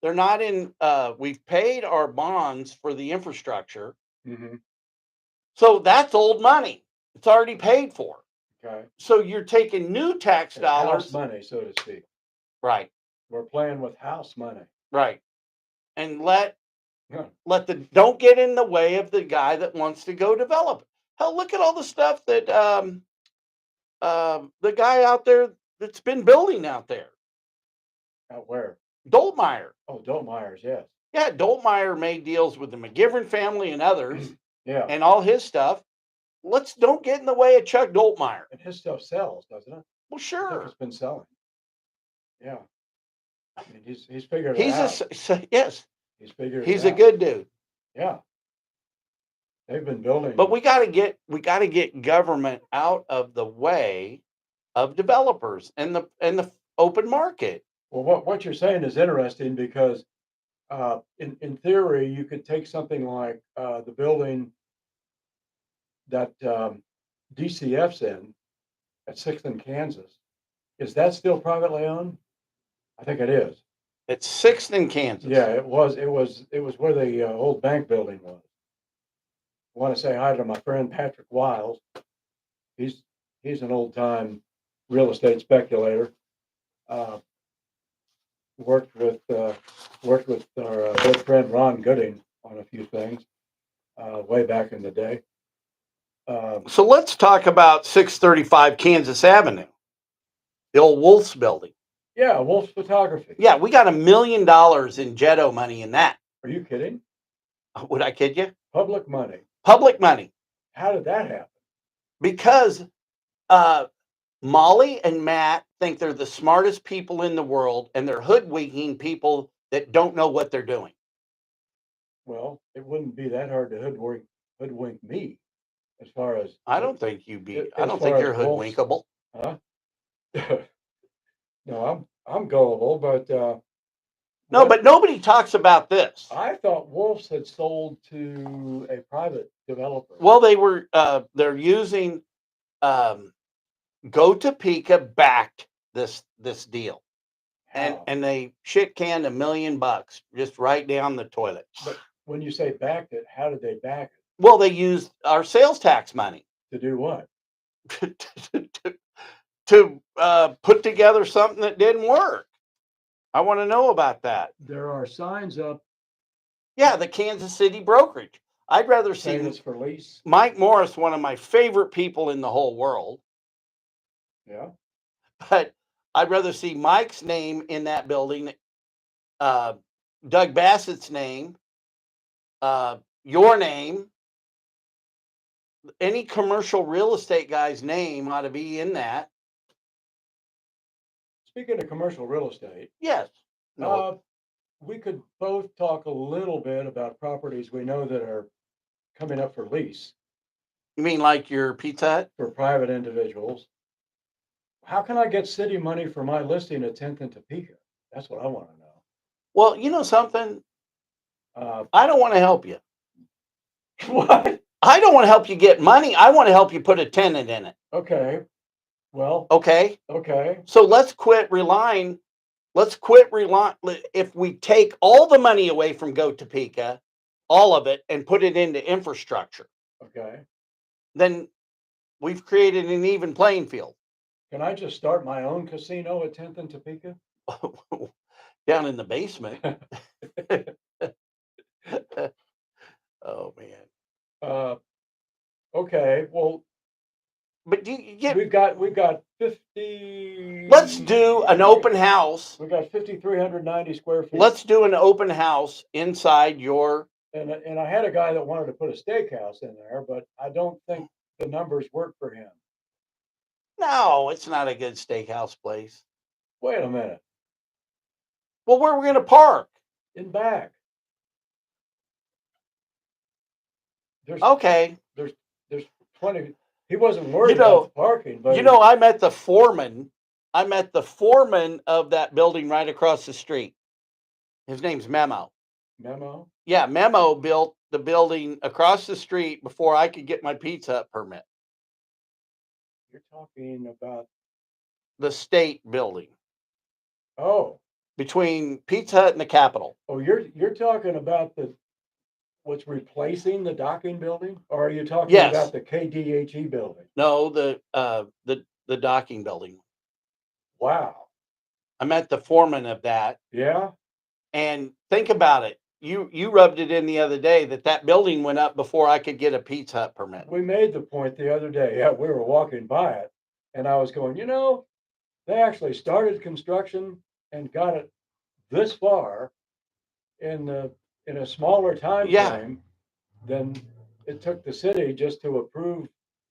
They're not in, we've paid our bonds for the infrastructure. Mhm. So that's old money. It's already paid for. Okay. So you're taking new tax It's house dollars. money, so to speak. Right, We're playing with house money. right. And Yeah. don't get in the way of the guy that wants to go develop. Hell, look at all the stuff that the guy out there that's been building out there. Out where? Doltmeyer. Oh, Doltmeyer's, yes. Yeah, Doltmeyer made deals with the McGivern family and others Yeah. and all his stuff. let's don't get in the way of Chuck Doltmeyer. And his stuff sells, doesn't it? Well, I think sure. it's been selling. Yeah. I mean, he's figured it He's out. yes, He's figured he's it a out. good dude. Yeah. They've been building. But we got to get government out of the way of developers and the open market. Well, what you're saying is interesting because in theory, you could take something like the building that DCF's in at 6th and Kansas. Is that still privately owned? I think it is. It's 6th in Kansas. Yeah, it was. It was where the old bank building was. I want to say hi to my friend Patrick Wiles. He's an old time real estate speculator. Worked with our good friend Ron Gooding on a few things way back in the day. So let's talk about 635 Kansas Avenue, the old Wolf's building. Yeah, Wolf's Photography. Yeah, we got $1 million in Jetto money in that. Are you kidding? Would I kid you? Public money. Public money. How did that happen? Because Molly and Matt think they're the smartest people in the world, and they're hoodwinking people that don't know what they're doing. Well, it wouldn't be that hard to hoodwink me, as far as I don't think you'd be. as I don't far think as you're Wolf's- hoodwinkable. Huh? No, I'm gullible, but No, but nobody talks about this. I thought Wolf's had sold to a private developer. Well, they're using Go Topeka backed this deal, How? and they shit canned $1 million just right down the toilet. But when you say backed it, how did they back it? Well, they used our sales tax money To do what? to put together something that didn't work. I want to know about that. There are signs up Yeah, the Kansas City brokerage. I'd rather see saying it's for lease. Mike Morris, one of my favorite people in the whole world, Yeah. but I'd rather see Mike's name in that building, Doug Bassett's name, your name, any commercial real estate guy's name ought to be in that. Speaking of commercial real estate, Yes. No. we could both talk a little bit about properties we know that are coming up for lease You mean like your Pizza Hut? for private individuals. How can I get city money for my listing at 10th and Topeka? That's what I want to know. Well, you know something? Uh, I don't want to help you. what? I don't want to help you get money. I want to help you put a tenant in it. Okay. Well, Okay. okay. So let's quit relying. If we take all the money away from Go Topeka, all of it, and put it into infrastructure, Okay. then we've created an even playing field. Can I just start my own casino at 10th and Topeka? Down in the basement. Oh man. Okay. Well, But you get. we've got 50. Let's do an open house. We got 5,390 square feet. Let's do an open house inside your. And I had a guy that wanted to put a steakhouse in there, but I don't think the numbers work for him. No, it's not a good steakhouse place. Wait a minute. Well, where are we going to park? In back. There's Okay. there's 20. He wasn't worried about the parking, but I met the foreman. I met the foreman of that building right across the street. His name's Memo. Memo. Yeah, Memo built the building across the street before I could get my Pizza Hut permit. You're talking about The state building oh between Pizza Hut and the Capitol. oh you're talking about what's replacing the docking building, or are you talking Yes. about the KDHE building? No, the docking building. Wow. I met the foreman of that. Yeah. And think about it. You rubbed it in the other day that building went up before I could get a Pizza Hut permit. We made the point the other day. Yeah, we were walking by it, and I was going, they actually started construction and got it this far in a smaller time Yeah. frame than it took the city just to approve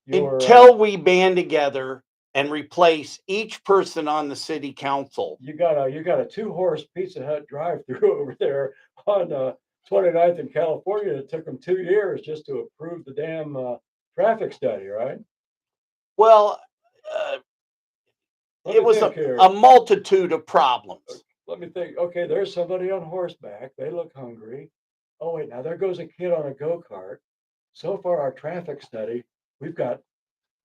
until we band together and replace each person on the city council. You got a 2-horse Pizza Hut drive-through over there on 29th in California. It took them 2 years just to approve the damn traffic study, right? Well, Let it me was think here. a multitude of problems. Let me think. Okay, there's somebody on horseback. They look hungry. Oh wait, now there goes a kid on a go-kart. So far, our traffic study, we got.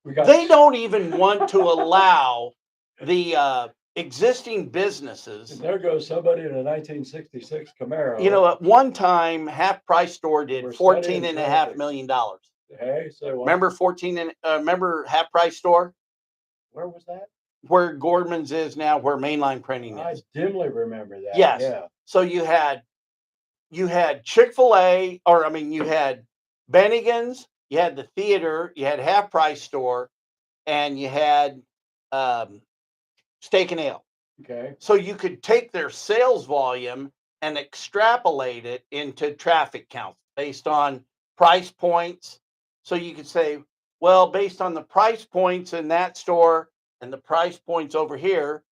They don't even want to allow the existing businesses. And there goes somebody in a 1966 Camaro. You know, at one time, Half Price Store did We're $14.5 studying million. Hey, so what? Remember Half Price Store? Where was that? Where Gordman's is now, where Mainline Printing I is. dimly remember that. Yes. Yeah. So you had Chick-fil-A, or I mean, you had Bennigan's, you had the theater, you had Half Price Store, and you had Steak and Ale. Okay. So you could take their sales volume and extrapolate it into traffic counts based on price points. So you could say, well, based on the price points in that store and the price points over here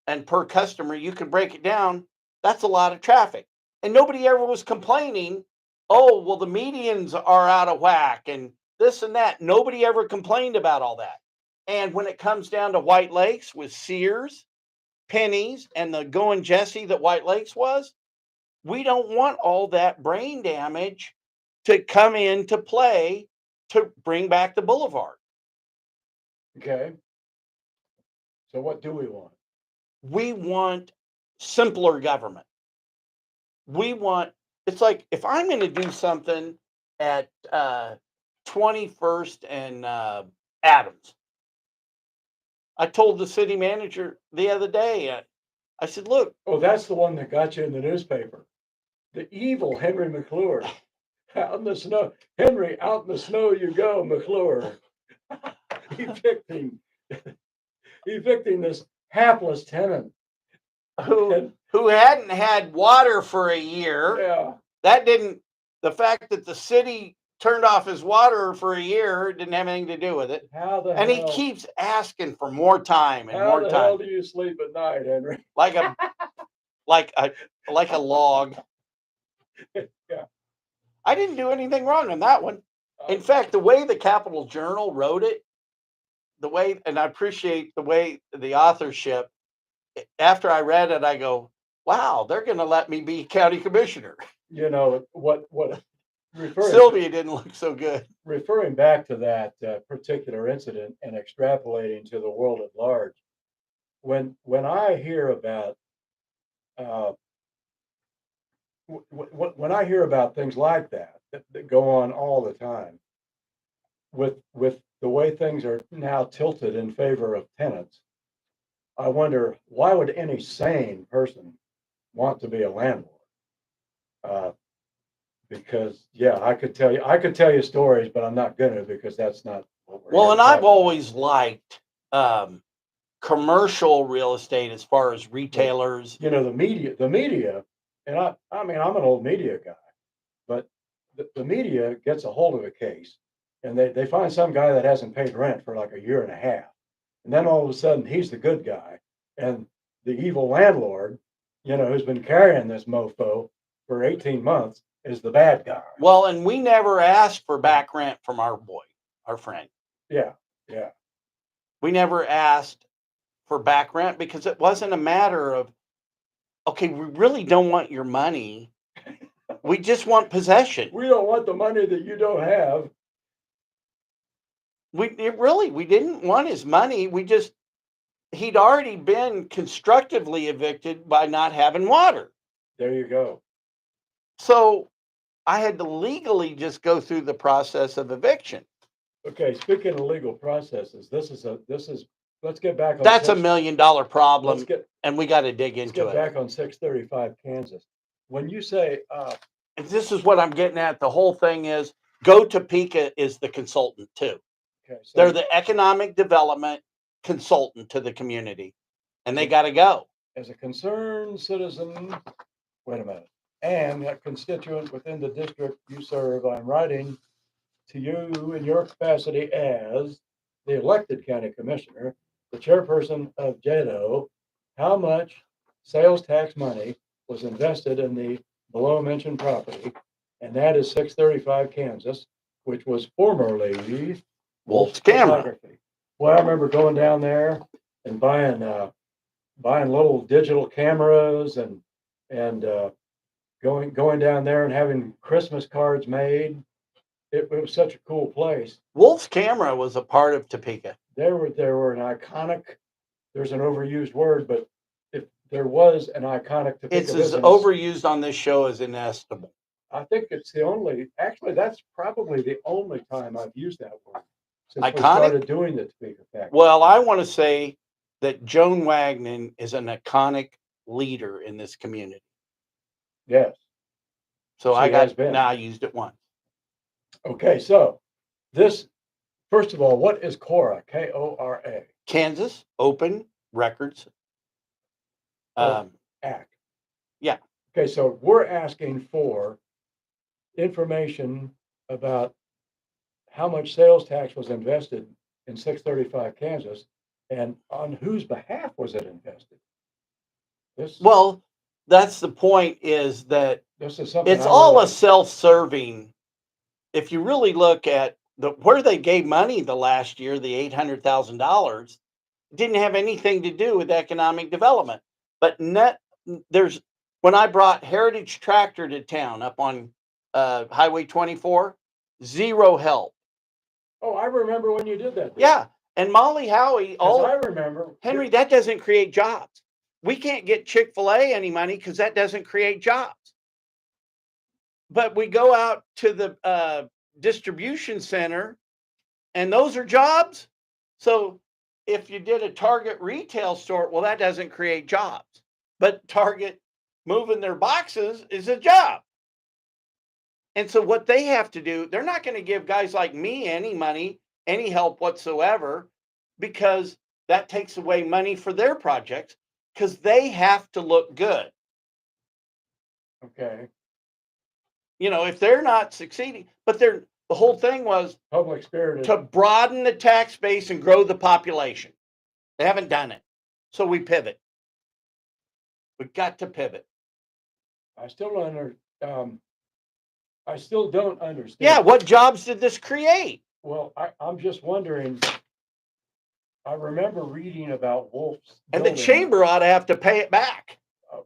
and per customer, you could break it down. That's a lot of traffic. And nobody ever was complaining, oh, well, the medians are out of whack and this and that. Nobody ever complained about all that. And when it comes down to White Lakes with Sears, Pennies, and the Going Jesse that White Lakes was, we don't want all that brain damage to come into play to bring back the boulevard. Okay. So what do we want? We want simpler government. It's like if I'm going to do something at 21st and Adams, I told the city manager the other day, I said, look. Oh, that's the one that got you in the newspaper. The evil Henry McClure. Out in the snow. Henry, out in the snow you go, McClure. Evicting this hapless tenant. Who hadn't had water for a year. Yeah. The fact that the city turned off his water for a year didn't have anything to do with it. And he keeps asking for more time and more time. How the hell do you sleep at night, Henry? Like a log. Yeah. I didn't do anything wrong on that one. In fact, the way the Capital Journal wrote it, and I appreciate the way the authorship, after I read it, I go, wow, they're going to let me be county commissioner. You know, what Sylvia didn't look so good. Referring back to that particular incident and extrapolating to the world at large, when I hear about when I hear about things like that go on all the time, with the way things are now tilted in favor of tenants, I wonder, why would any sane person want to be a landlord? Because I could tell you stories, but I'm not gonna, because that's not what we're Well, here and to talk I've about. always liked commercial real estate as far as retailers. You know, the media, and I mean, I'm an old media guy, but the media gets a hold of a case and they find some guy that hasn't paid rent for like a year and a half. And then all of a sudden he's the good guy. And the evil landlord, who's been carrying this mofo for 18 months is the bad guy. Well, and we never asked for back rent from our friend. Yeah, yeah. We never asked for back rent because it wasn't a matter of, okay, we really don't want your money. We just want possession. We don't want the money that you don't have. We didn't want his money. He'd already been constructively evicted by not having water. There you go. So I had to legally just go through the process of eviction. Okay, speaking of legal processes, let's get back on. That's $1 million problem, and we got to dig into it. Let's get back on 635 Kansas. When you say, this is what I'm getting at. The whole thing is, Go Topeka is the consultant too. Okay, so they're the economic development consultant to the community, and they got to go. As a concerned citizen, wait a minute, and a constituent within the district you serve, I'm writing to you in your capacity as the elected county commissioner, the chairperson of JEDO, how much sales tax money was invested in the below mentioned property? And that is 635 Kansas, which was formerly Wolf's Camera. Photography. Well, I remember going down there and buying little digital cameras and going down there and having Christmas cards made. It was such a cool place. Wolf's Camera was a part of Topeka. There were an iconic. There's an overused word, but if there was an iconic Topeka It's as business, overused on this show as inestimable. I think it's the only. Actually, that's probably the only time I've used that word since we Iconic? started doing the Topeka Factory. Well, I want to say that Joan Wagnon is an iconic leader in this community. Yes. So She I has got been. now I used it once. Okay, so this, first of all, what is KORA? KORA. Kansas Open Records Act. Yeah. Okay, so we're asking for information about how much sales tax was invested in 635 Kansas and on whose behalf was it invested? Well, that's the point, is that This is something it's all a self-serving. If you really look at where they gave money the last year, the $800,000, didn't have anything to do with economic development. But when I brought Heritage Tractor to town up on Highway 24, zero help. Oh, I remember when you did that. Yeah, and Molly Howie. I remember, Henry, that doesn't create jobs. We can't get Chick-fil-A any money because that doesn't create jobs. But we go out to the distribution center, and those are jobs. So if you did a Target retail store, well, that doesn't create jobs. But Target moving their boxes is a job. And so what they have to do, they're not going to give guys like me any money, any help whatsoever, because that takes away money for their projects, because they have to look good. Okay. You know, if they're not succeeding, but the whole thing was public spirited to broaden the tax base and grow the population. They haven't done it. So we pivot. We've got to pivot. I still don't understand. Yeah, what jobs did this create? Well, I'm just wondering. I remember reading about Wolf's and building. The chamber ought to have to pay it back.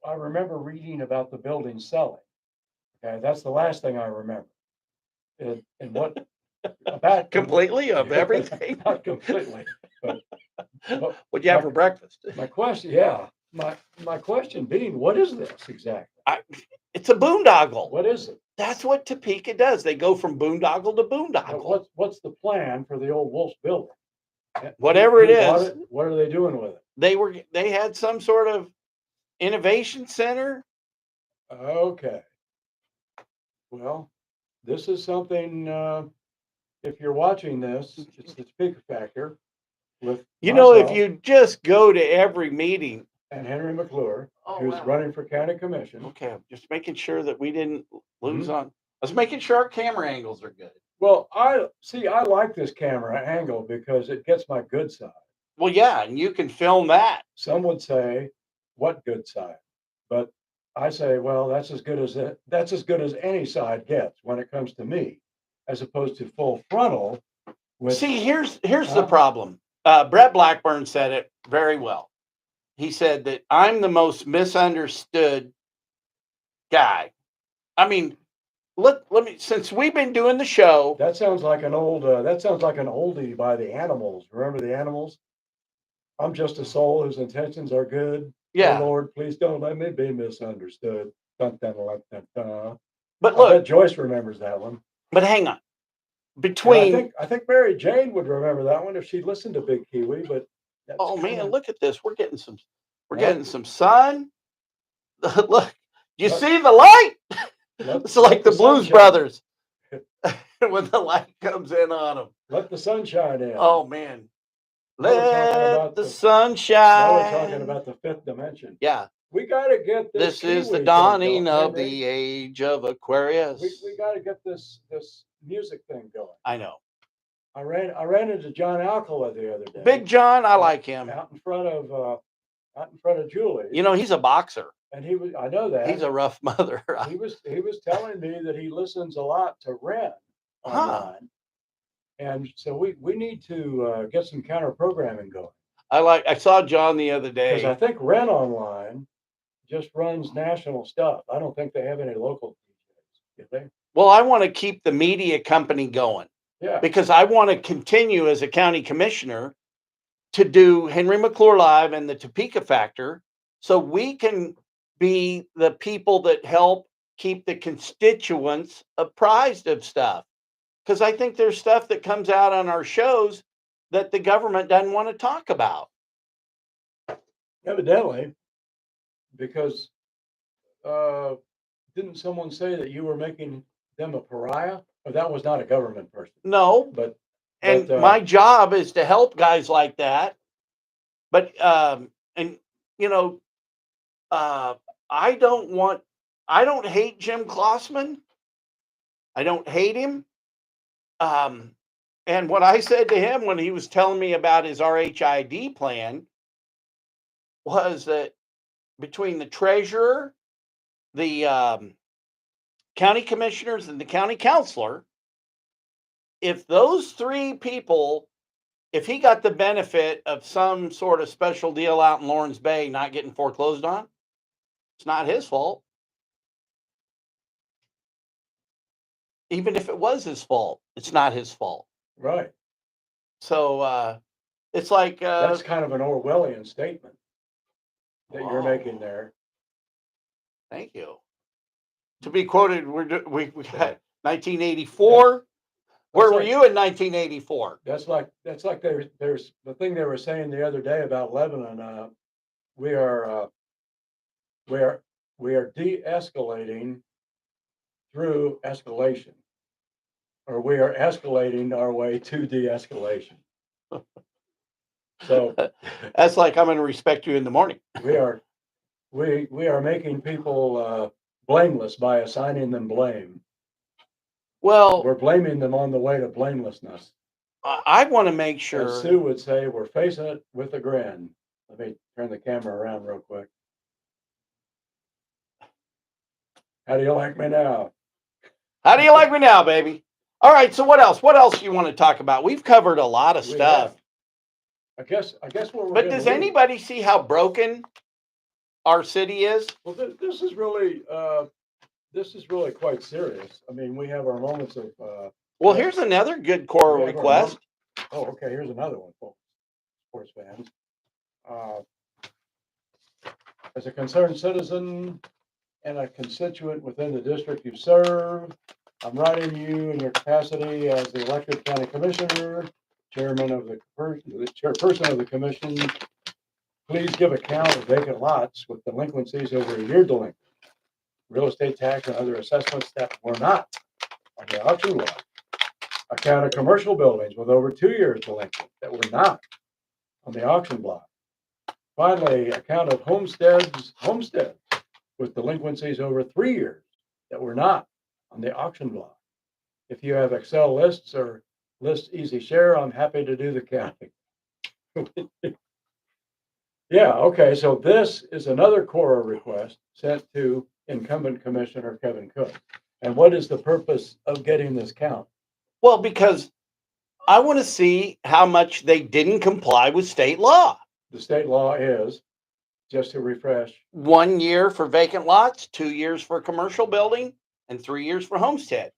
I remember reading about the building selling. Okay, that's the last thing I remember. And what about completely of everything? Not completely, but what'd you have for breakfast? My question, my question being, what is this exactly? It's a boondoggle. What is it? That's what Topeka does. They go from boondoggle to boondoggle. What's the plan for the old Wolf's building? Whatever it is. What are they doing with it? They had some sort of innovation center. Okay. Well, this is something, if you're watching this, it's the Topeka Factor with if you just go to every meeting. And Henry McClure, who's running for county commission. Okay, I'm just making sure that we didn't lose on. I was making sure our camera angles are good. Well, I like this camera angle because it gets my good side. Well, yeah, and you can film that. Some would say, what good side? But I say, well, that's as good as any side gets when it comes to me, as opposed to full frontal. See, here's the problem. Brett Blackburn said it very well. He said that I'm the most misunderstood guy. I mean, let me, since we've been doing the show. That sounds like an oldie by the Animals. Remember the Animals? I'm just a soul whose intentions are good. Yeah. Oh, Lord, please don't let me be misunderstood. Dun, dun, dun, dun, dun. But look, I bet Joyce remembers that one. But hang on. I think Mary Jane would remember that one if she listened to Big Kiwi. But man, look at this. We're getting some sun. Look, you see the light? It's like the Blues Brothers when the light comes in on them. Let the sunshine in. Oh man. Let the sun shine. Now we're talking about the fifth dimension. Yeah. We got to get this. This is the dawning of the age of Aquarius. We got to get this music thing going. I know. I ran into John Alcala the other day. Big John, I like him. Out in front of Julie's. You know, he's a boxer. And I know that. He's a rough mother. He was telling me that he listens a lot to Ren online. And so we need to get some counter programming going. I saw John the other day. Because I think Ren online just runs national stuff. I don't think they have any local DJs, do they? Well, I want to keep the media company going. Yeah. Because I want to continue as a county commissioner to do Henry McClure Live and the Topeka Factor, so we can be the people that help keep the constituents apprised of stuff. Because I think there's stuff that comes out on our shows that the government doesn't want to talk about. Evidently, because didn't someone say that you were making them a pariah? Or that was not a government person. No, but my job is to help guys like that. But and you know, I don't hate Jim Klossman. I don't hate him. And what I said to him when he was telling me about his RHID plan was that between the treasurer, the county commissioners, and the county counselor, if those three people, if he got the benefit of some sort of special deal out in Lawrence Bay not getting foreclosed on, it's not his fault. Even if it was his fault, it's not his fault. Right. So it's like that's kind of an Orwellian statement that you're making there. Thank you. To be quoted, we got 1984. Yeah. Where were you in 1984? That's like there's the thing they were saying the other day about Lebanon. We are de-escalating through escalation, or we are escalating our way to de-escalation. So that's like I'm going to respect you in the morning. we are making people blameless by assigning them blame. Well, we're blaming them on the way to blamelessness. I want to make sure. As Sue would say, we're facing it with a grin. Let me turn the camera around real quick. How do you like me now? How do you like me now, baby? All right. So what else? What else do you want to talk about? We've covered a lot of stuff. I guess what we're. But does anybody see how broken our city is? Well, this is really quite serious. I mean, we have our moments of. Well, here's another good core request. Oh, okay. Here's another one, folks. Sports fans. As a concerned citizen and a constituent within the district you serve, I'm writing you in your capacity as the elected county commissioner, chairperson of the commission. Please give account of vacant lots with delinquencies over a year delinquent, real estate tax and other assessments that were not on the auction block. Account of commercial buildings with over 2 years delinquent that were not on the auction block. Finally, account of homesteads with delinquencies over 3 years that were not on the auction block. If you have Excel lists or list easy share, I'm happy to do the counting. Yeah, okay, so this is another Cora request sent to incumbent Commissioner Kevin Cook. And what is the purpose of getting this count? Well, because I want to see how much they didn't comply with state law. The state law is, just to refresh, 1 year for vacant lots, 2 years for commercial building, and 3 years for homestead.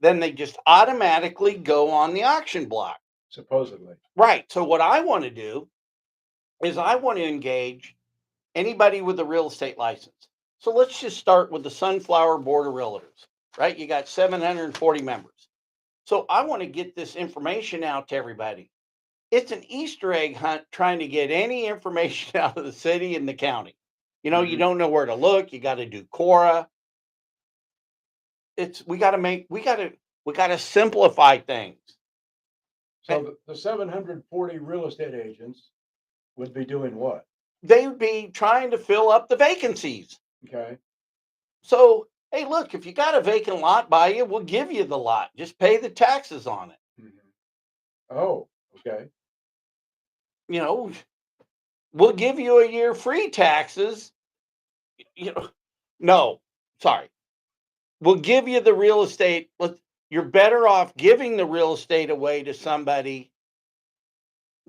Then they just automatically go on the auction block. Supposedly. Right. So what I want to do is I want to engage anybody with a real estate license. So let's just start with the Sunflower Board of Realtors, right? You got 740 members. So I want to get this information out to everybody. It's an Easter egg hunt trying to get any information out of the city and the county. You know, you don't know where to look. You got to do Cora. We got to simplify things. So the 740 real estate agents would be doing what? They would be trying to fill up the vacancies. Okay. So hey, look, if you got a vacant lot by you, we'll give you the lot. Just pay the taxes on it. Mhm. Oh, okay. You know, we'll give you a year free taxes. You know, no, sorry. We'll give you the real estate. You're better off giving the real estate away to somebody.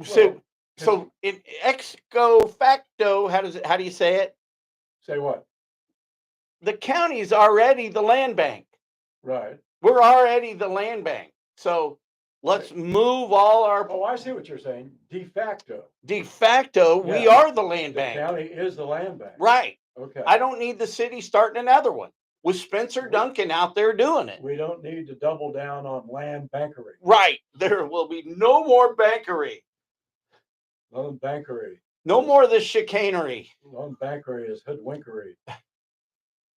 So, Well, because so in ex go facto, how do you say it? say what? The county is already the land bank. Right. We're already the land bank. So let's move all our Oh, I see what you're saying. De facto. de facto, we Yeah. are the land The bank. county is the land bank. Right. Okay. I don't need the city starting another one with Spencer We- Duncan out there doing it. We don't need to double down on land bankery. Right. There will be no more bankery. Loan bankery. No more of this chicanery. Loan bankery is hoodwinkery.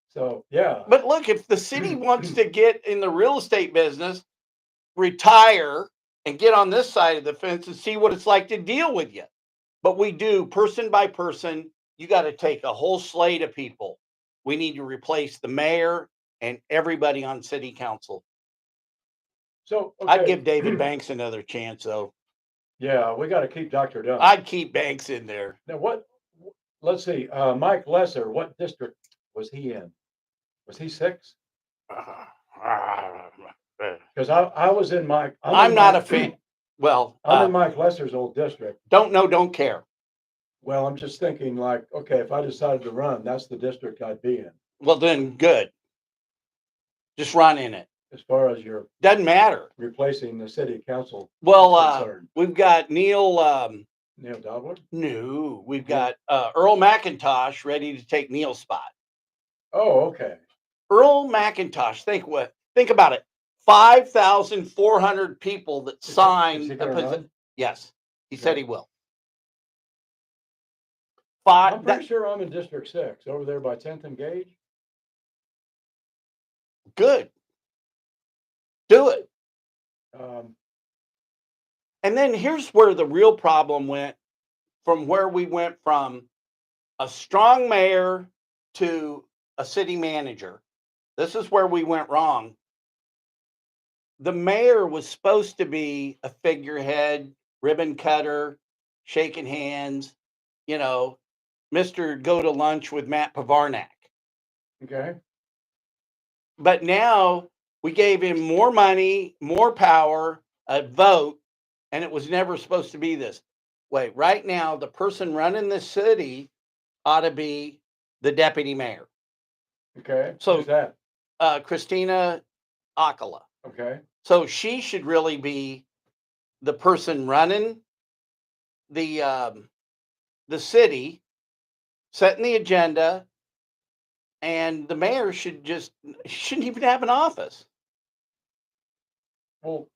So, yeah. But look, if the city wants to get in the real estate business, retire and get on this side of the fence and see what it's like to deal with you. But we do person by person. You got to take a whole slate of people. We need to replace the mayor and everybody on city council. So, I'd okay. give David Banks another chance, though. Yeah, we got to keep Dr. Dunn. I'd keep Banks in there. Now, let's see, Mike Lesser, what district was he in? Was he 6? Because I was in Mike. I'm not a fan. Well, I'm in Mike Lesser's old district. don't know, don't care. Well, I'm just thinking like, okay, if I decided to run, that's the district I'd be in. Well, then good. Just run in it. As far as your Doesn't matter. replacing the city council Well, is concerned. we've got Neil. Neil Dobler? No, we've got Earl McIntosh ready to take Neil's spot. Oh, okay. Earl McIntosh. Think about it. 5,400 people that signed. Is he gonna run? Yes, he Okay. said he will. I'm pretty sure I'm in District 6 over there by 10th and Gage. Good. Do it. And then here's where the real problem went from where we went from a strong mayor to a city manager. This is where we went wrong. The mayor was supposed to be a figurehead, ribbon cutter, shaking hands, you know, Mr. Go to lunch with Matt Pavarnak. Okay. But now we gave him more money, more power, a vote, and it was never supposed to be this way. Right now, the person running the city ought to be the deputy mayor. Okay. So who's that? Christina Akala. Okay. So she should really be the person running the city, setting the agenda, and the mayor shouldn't even have an office. Well,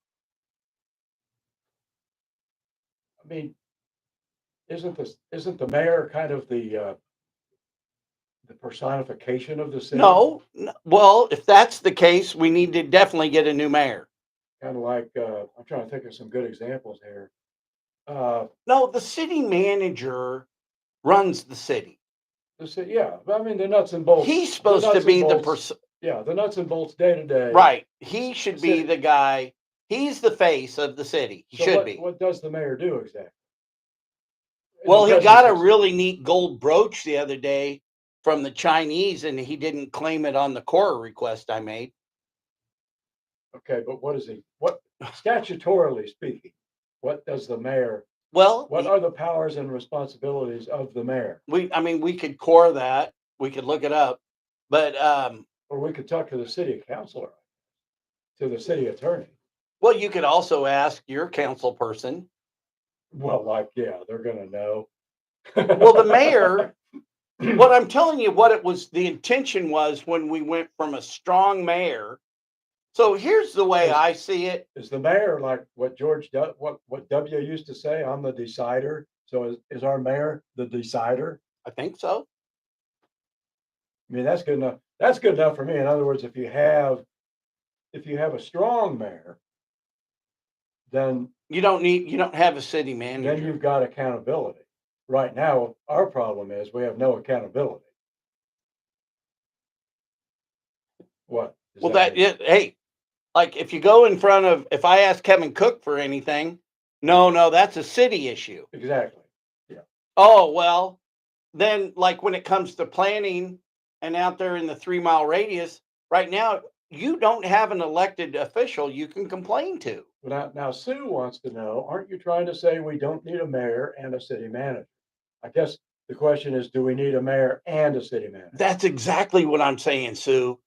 I mean, isn't the mayor kind of the personification of the city? No, well, if that's the case, we need to definitely get a new mayor. Kind of like I'm trying to think of some good examples here. No, the city manager runs the city. The city, yeah. I mean, the nuts and bolts. He's supposed to be the person. Yeah, the nuts and bolts day to day. Right. He should be the guy. He's the face of the city. He should be. What does the mayor do exactly? Well, he got a really neat gold brooch the other day from the Chinese, and he didn't claim it on the Cora request I made. Okay, but what is he? What statutorily speaking, what does the mayor? Well, what are the powers and responsibilities of the mayor? We could core that. We could look it up, but or we could talk to the city councilor, to the city attorney. Well, you could also ask your council person. Well, yeah, they're gonna know. Well, the mayor. What I'm telling you, what it was, the intention was when we went from a strong mayor. So here's the way I see it. Is the mayor like what what W used to say? I'm the decider. So is our mayor the decider? I think so. I mean, that's good enough. That's good enough for me. In other words, if you have a strong mayor, then you don't have a city manager. Then you've got accountability. Right now, our problem is we have no accountability. What does Well, that mean? hey, like if you go in front of, if I ask Kevin Cook for anything, no, that's a city issue. Exactly. Yeah. Oh, well, then like when it comes to planning and out there in the 3 mile radius, right now, you don't have an elected official you can complain to. Well, now Sue wants to know, aren't you trying to say we don't need a mayor and a city manager? I guess the question is, do we need a mayor and a city manager That's exactly what I'm saying, Sue.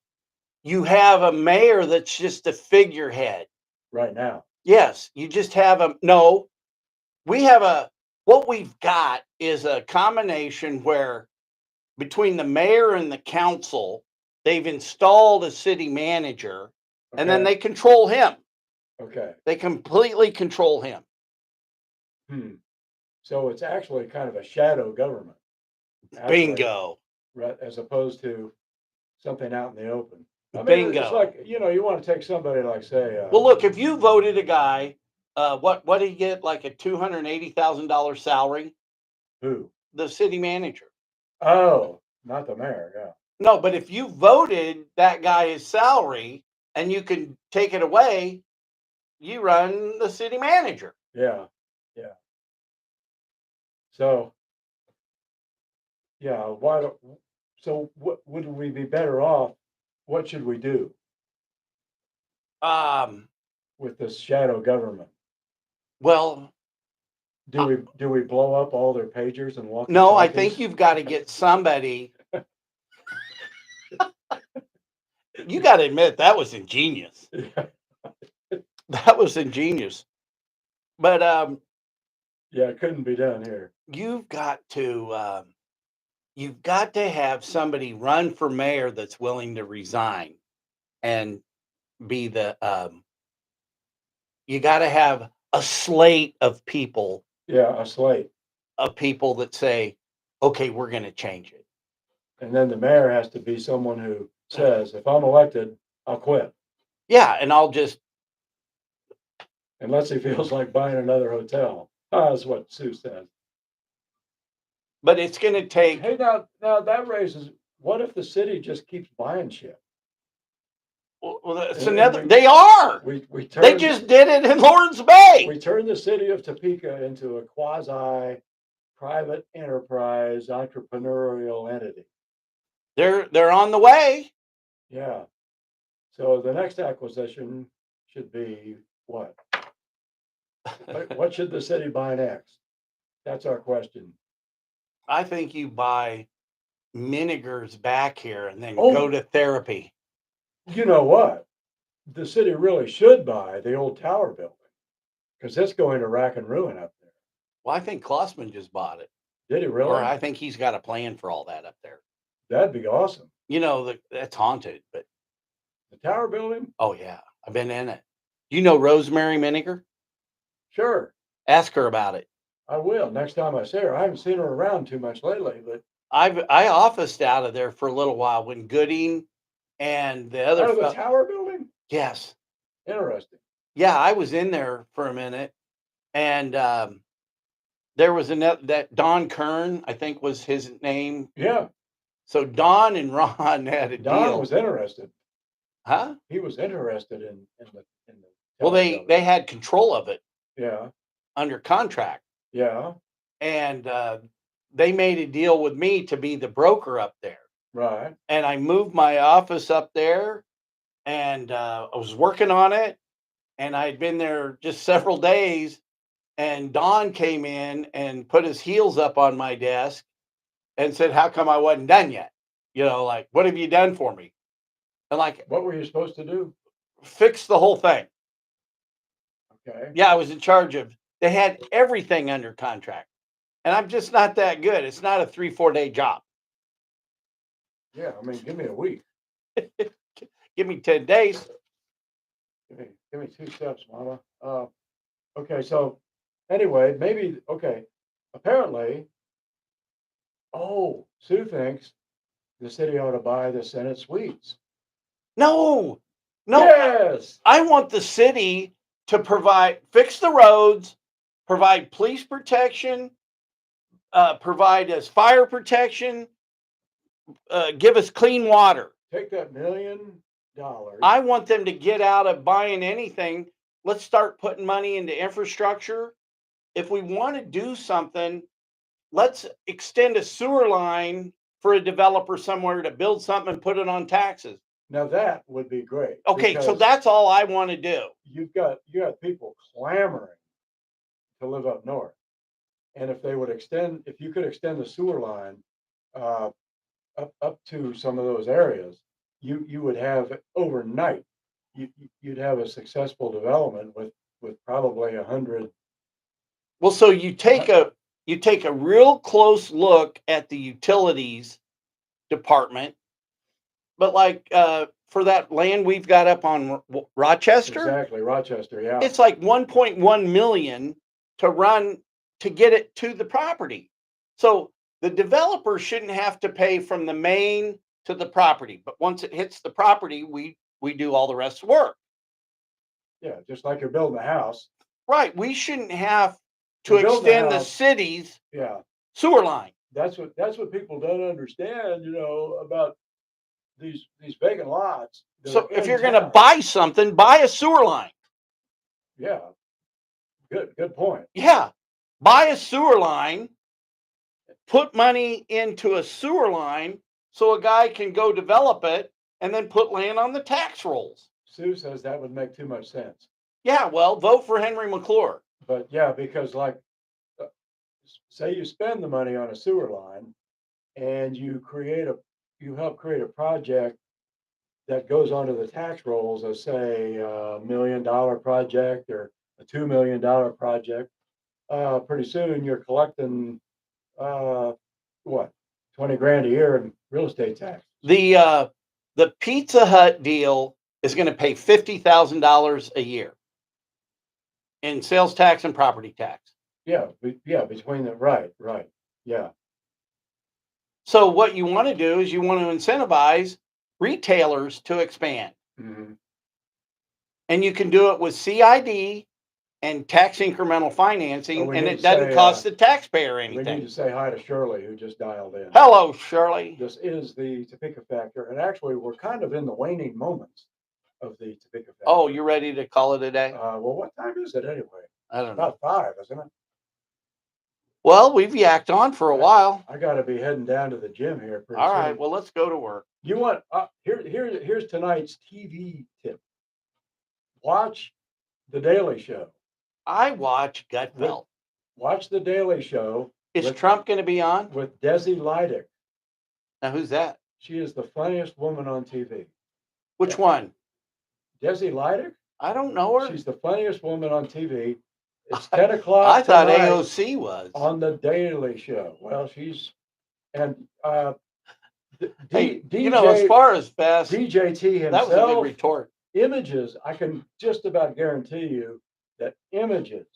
You have a mayor that's just a figurehead. right now? Yes, you just have a no. We have what we've got is a combination where between the mayor and the council, they've installed a city manager and then Okay. they control him. Okay. They completely control him. Hmm. So it's actually kind of a shadow government, actually, Bingo. right, as opposed to something out in the open. I mean, it's Bingo. like, you want to take somebody like, say, Well, look, if you voted a guy, what did he get? Like a $280,000 salary? who? The city manager. Oh, not the mayor. Yeah. No, but if you voted that guy his salary and you can take it away, you run the city manager. Yeah. Yeah. So, yeah. Why don't, so what would we be better off? What should we do Um, with this shadow government? well, Do we blow up all their pagers and walkie no, I think talkies? you've got to get somebody. You got to admit that was ingenious. That was ingenious. But Yeah, it couldn't be done here. you've got to have somebody run for mayor that's willing to resign and be the. You got to have a slate Yeah, a slate. of people that say, "Okay, we're going to change it." And then the mayor has to be someone who says, if I'm elected, I'll quit. Yeah, and I'll just Unless he feels like buying another hotel. That's what Sue says. but it's going to take. Hey, now that raises, what if the city just keeps buying shit? Well, that's And another. They are. we They turn just did it in Lawrence Bay. we turn the city of Topeka into a quasi private enterprise entrepreneurial entity. They're on the way. Yeah. So the next acquisition should be what? What should the city buy next? That's our question. I think you buy Miniger's back here and then go Oh, to therapy. you know what? The city really should buy the old tower building because it's going to rack and ruin up there. Well, I think Klossman just bought it, Did he or really? I think he's got a plan for all that up there. That'd be awesome. You know, that's haunted, but The tower building? oh yeah, I've been in it. You know Rosemary Miniger? Sure, Ask her about it. I will next time I see her. I haven't seen her around too much lately, but I officed out of there for a little while when Gooding and the other out of the tower building? yes. Interesting. Yeah, I was in there for a minute and there was that Don Kern, I think was his name. Yeah, So Don and Ron had a Don deal. was interested. Huh? He was interested in the Well, tower they building. had control of it Yeah, under contract, yeah, and they made a deal with me to be the broker up there. right. And I moved my office up there, and I was working on it, and I had been there just several days. And Don came in and put his heels up on my desk and said, "How come I wasn't done yet? You know, like, what have you done for me?" And like, What were you supposed to do? fix the whole thing. Okay. Yeah, I was in charge of. They had everything under contract, and I'm just not that good. It's not a 3-4 day job. Yeah, I mean, give me a week. Give me 10 days. Give me 2 steps, Mama. Okay, so anyway, maybe okay. Apparently, oh, Sue thinks the city ought to buy the Senate suites. No, no, Yes. I want the city to fix the roads, provide police protection, provide us fire protection, give us clean water. Take that $1 million I want them to get out of buying anything. Let's start putting money into infrastructure. If we want to do something, let's extend a sewer line for a developer somewhere to build something and put it on taxes. Now that would be great. Okay, so because that's all I want to do. you got people clamoring to live up north. And if you could extend the sewer line uh, up to some of those areas, you would have overnight, you'd have a successful development with probably 100. Well, so you take a real close look at the utilities department, but like for that land we've got up on Rochester, Exactly, Rochester, yeah. it's like 1.1 million to run to get it to the property. So the developer shouldn't have to pay from the main to the property, but once it hits the property, we do all the rest of the work. Yeah, just like you're building a house. Right. We shouldn't have to You're building a extend the house. city's Yeah, sewer line. that's what people don't understand, about these vacant lots that So are if in you're going to town. buy something, buy a sewer line. Yeah, good point. Yeah. Buy a sewer line, put money into a sewer line so a guy can go develop it and then put land on the tax rolls. Sue says that would make too much sense. Yeah, well, vote for Henry McClure. But yeah, because like, uh, say you spend the money on a sewer line and you help create a project that goes onto the tax rolls as say $1 million project or a $2 million project. Pretty soon you're collecting what, 20 grand a year in real estate tax. The Pizza Hut deal is going to pay $50,000 a year in sales tax and property tax. Yeah, between the right, yeah. So what you want to do is you want to incentivize retailers to expand. Mm-hmm. And you can do it with CID and tax incremental financing, and it doesn't cost the taxpayer anything. We need to say hi to Shirley, who just dialed in. Hello, Shirley. This is the Topeka Factor, and actually, we're kind of in the waning moments of the Topeka Factor. Oh, you ready to call it a day? Well, what time is it anyway? I don't know. About 5, isn't it? Well, we've yacked on for a while. I got to be heading down to the gym here pretty All soon. right, well, let's go to work. You want here's tonight's TV tip. Watch The Daily Show. I watch Gutfeld. Watch The Daily Show. Is Trump going to be on? With Desi Lydic. Now, who's that? She is the funniest woman on TV. Which one? Desi Lydic? I don't know her. She's the funniest woman on TV. It's 10 o'clock. I thought AOC was on The Daily Show. Well, she's and hey, DJ, as far as fast DJT himself. That was a good retort. Images, I can just about guarantee you that images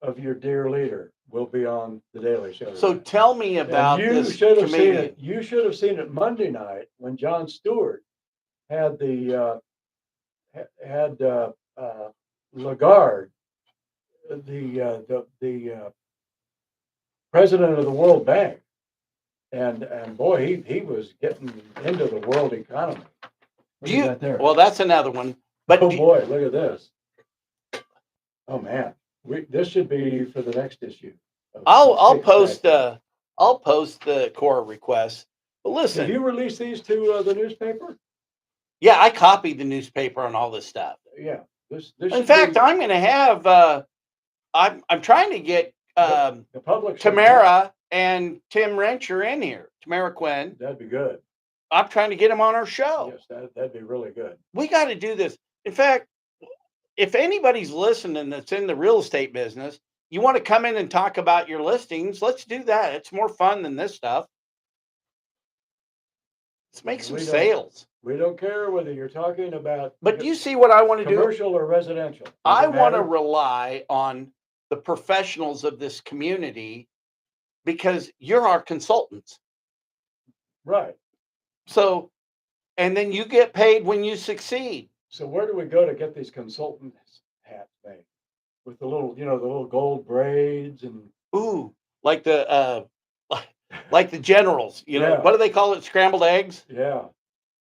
of your dear leader will be on The Daily Show. So tonight. Tell me about you this should have comedian. seen it. You should have seen it Monday night when Jon Stewart had the Lagarde, the president of the World Bank, and boy, he was getting into the world economy. Well, that's another one. But boy, look at this. Oh man, this should be for the next issue. I'll post the core requests. But listen, did you release these to the newspaper? Yeah, I copied the newspaper on all this stuff. Yeah, this. In fact, I'm going to have. I'm trying to get the public Tamara and Tim Rencher in here. Tamara Quinn. That'd be good. I'm trying to get them on our show. Yes, that'd be really good. We got to do this. In fact, if anybody's listening that's in the real estate business, you want to come in and talk about your listings, let's do that. It's more fun than this stuff. Let's make some sales. We don't care whether you're talking about. But you see what I want to do? Commercial or residential. I want to rely on the professionals of this community because you're our consultants. Right. So, and then you get paid when you succeed. So where do we go to get these consultant hats made? With the little, the little gold braids and. Ooh, like the generals, what do they call it? Scrambled eggs? Yeah.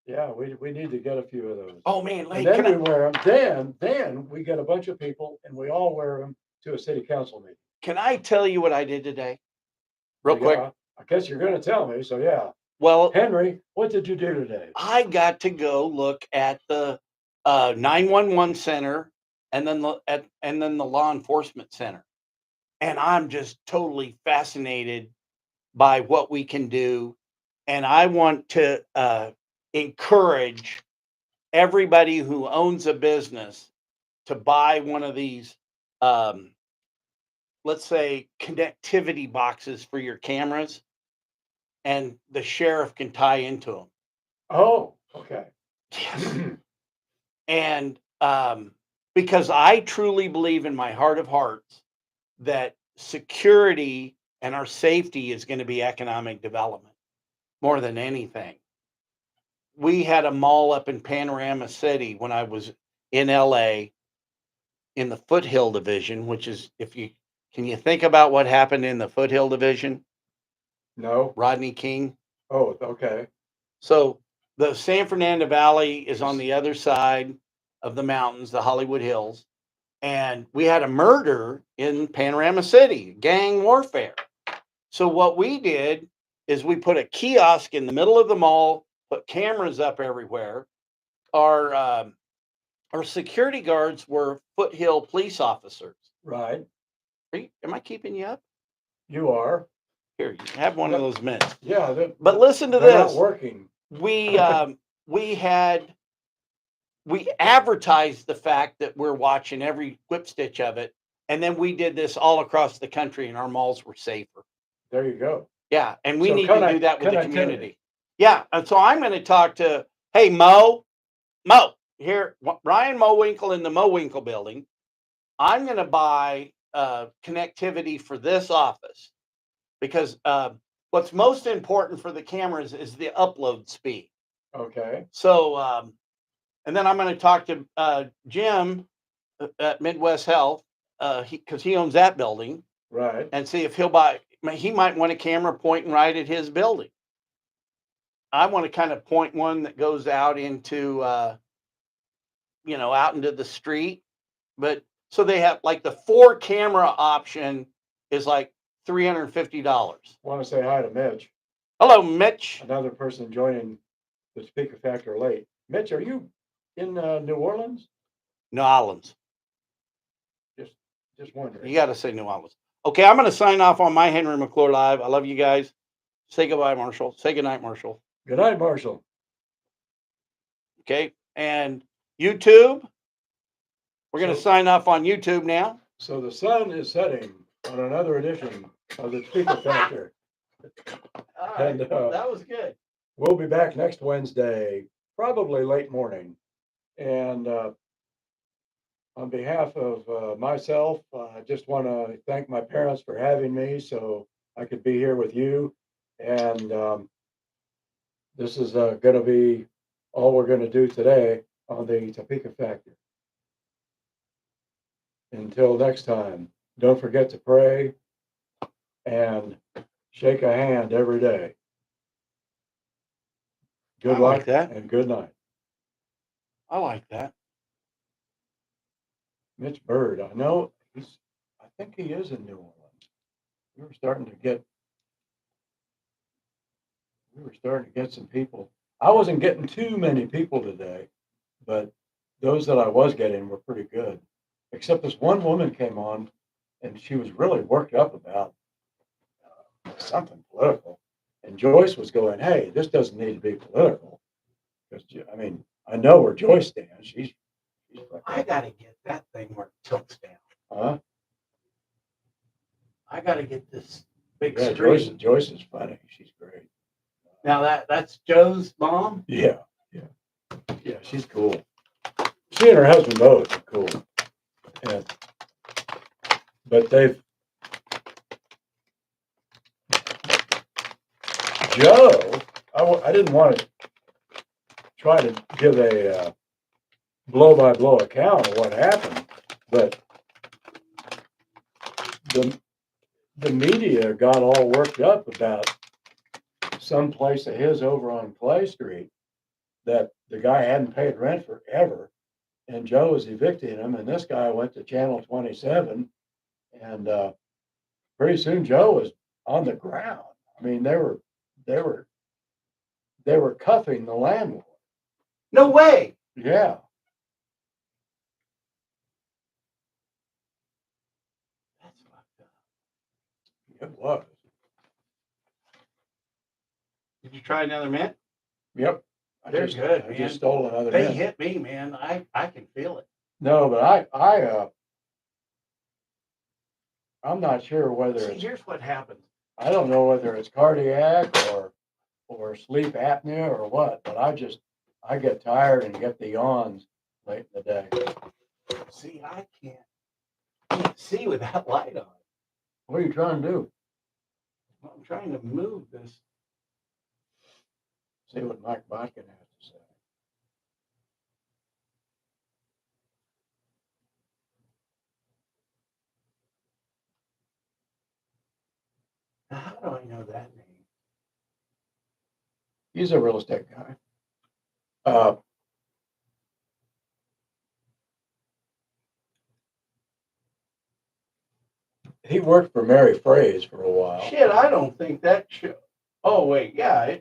Yeah, we need to get a few of those. Oh man, And hey, then can we I wear them. Then we get a bunch of people, and we all wear them to a city council meeting. tell you what I did today, real quick? Yeah, I guess you're going to tell me. So yeah, Well, Henry, what did you do today? I got to go look at the 911 center and then the law enforcement center. And I'm just totally fascinated by what we can do. And I want to encourage everybody who owns a business to buy one of these, um, let's say, connectivity boxes for your cameras, and the sheriff can tie into them. Oh, okay. Yes. And because I truly believe in my heart of hearts that security and our safety is going to be economic development more than anything. We had a mall up in Panorama City when I was in LA in the Foothill Division, which is, if you can you think about what happened in the Foothill Division? No. Rodney King. Oh, okay. So the San Fernando Valley is on Yes. the other side of the mountains, the Hollywood Hills. And we had a murder in Panorama City, gang warfare. So what we did is we put a kiosk in the middle of the mall, put cameras up everywhere. Our our security guards were Foothill police officers. Right. Am I keeping you up? You are. Here, you have one of those minutes. Yeah. But listen to they're not this. working. We we advertised the fact that we're watching every whip stitch of it, and then we did this all across the country, and our malls were safer. There you go. Yeah, and we So need to do that with the connectivity. community. Yeah, and so I'm going to talk to, hey Mo, here, Ryan Mowinkle in the Mowinkle building. I'm going to buy connectivity for this office because what's most important for the cameras is the upload speed. Okay. So, and then I'm going to talk to Jim at Midwest Health because he owns that building. Right. And see if he'll buy. He might want a camera pointing right at his building. I want to kind of point one that goes out into, out into the street. But so they have like the 4 camera option is like $350. Want to say hi to Mitch, Hello, Mitch. another person joining the Speaker Factor late. Mitch, are you in New Orleans? New Orleans. Just wondering. You got to say New Orleans. Okay, I'm going to sign off on my Henry McClure Live. I love you guys. Say goodbye, Marshall. Say goodnight, Marshall. Good night, Marshall. Okay, and YouTube. We're going to sign off on YouTube now. So the sun is setting on another edition of the Speaker Factor. All right, And that was good. we'll be back next Wednesday, probably late morning. And on behalf of myself, I just want to thank my parents for having me so I could be here with you. And this is going to be all we're going to do today on the Topeka Factor. Until next time, don't forget to pray and shake a hand every day. Good I luck like that. and good night. I like that. Mitch Bird, I know I think he is in New Orleans. We were starting to get some people. I wasn't getting too many people today, but those that I was getting were pretty good. Except this one woman came on and she was really worked up about something political. And Joyce was going, hey, this doesn't need to be political. Because, I mean, I know where Joyce stands. She's I got to get that thing where it tilts down. huh? I got to get this big Yeah, screen. Joyce is funny. She's great. Now that's Joe's mom? Yeah. Yeah, she's cool. She and her husband both are cool. Yeah. But Joe, I didn't want to try to give a blow-by-blow account of what happened, but the media got all worked up about some place of his over on Clay Street that the guy hadn't paid rent forever, and Joe was evicting him, and this guy went to Channel 27, and pretty soon Joe was on the ground. I mean, they were cuffing the landlord. No way. Yeah. That's fucked up. It was. Did you try another mint? Yep. They're good, I man. just stole another They mint. hit me, man. I can feel it. No, but I'm not sure whether See, it's, here's what happens. I don't know whether it's cardiac or sleep apnea or what, but I get tired and get the yawns late in the day. See, I can't see with that light on. What are you trying to do? I'm trying to move this. See what Mike Botkin has to say. Now, how do I know that name? He's a real estate guy. He worked for Mary Fraze for a while. Shit, I don't think that show. Oh wait, yeah,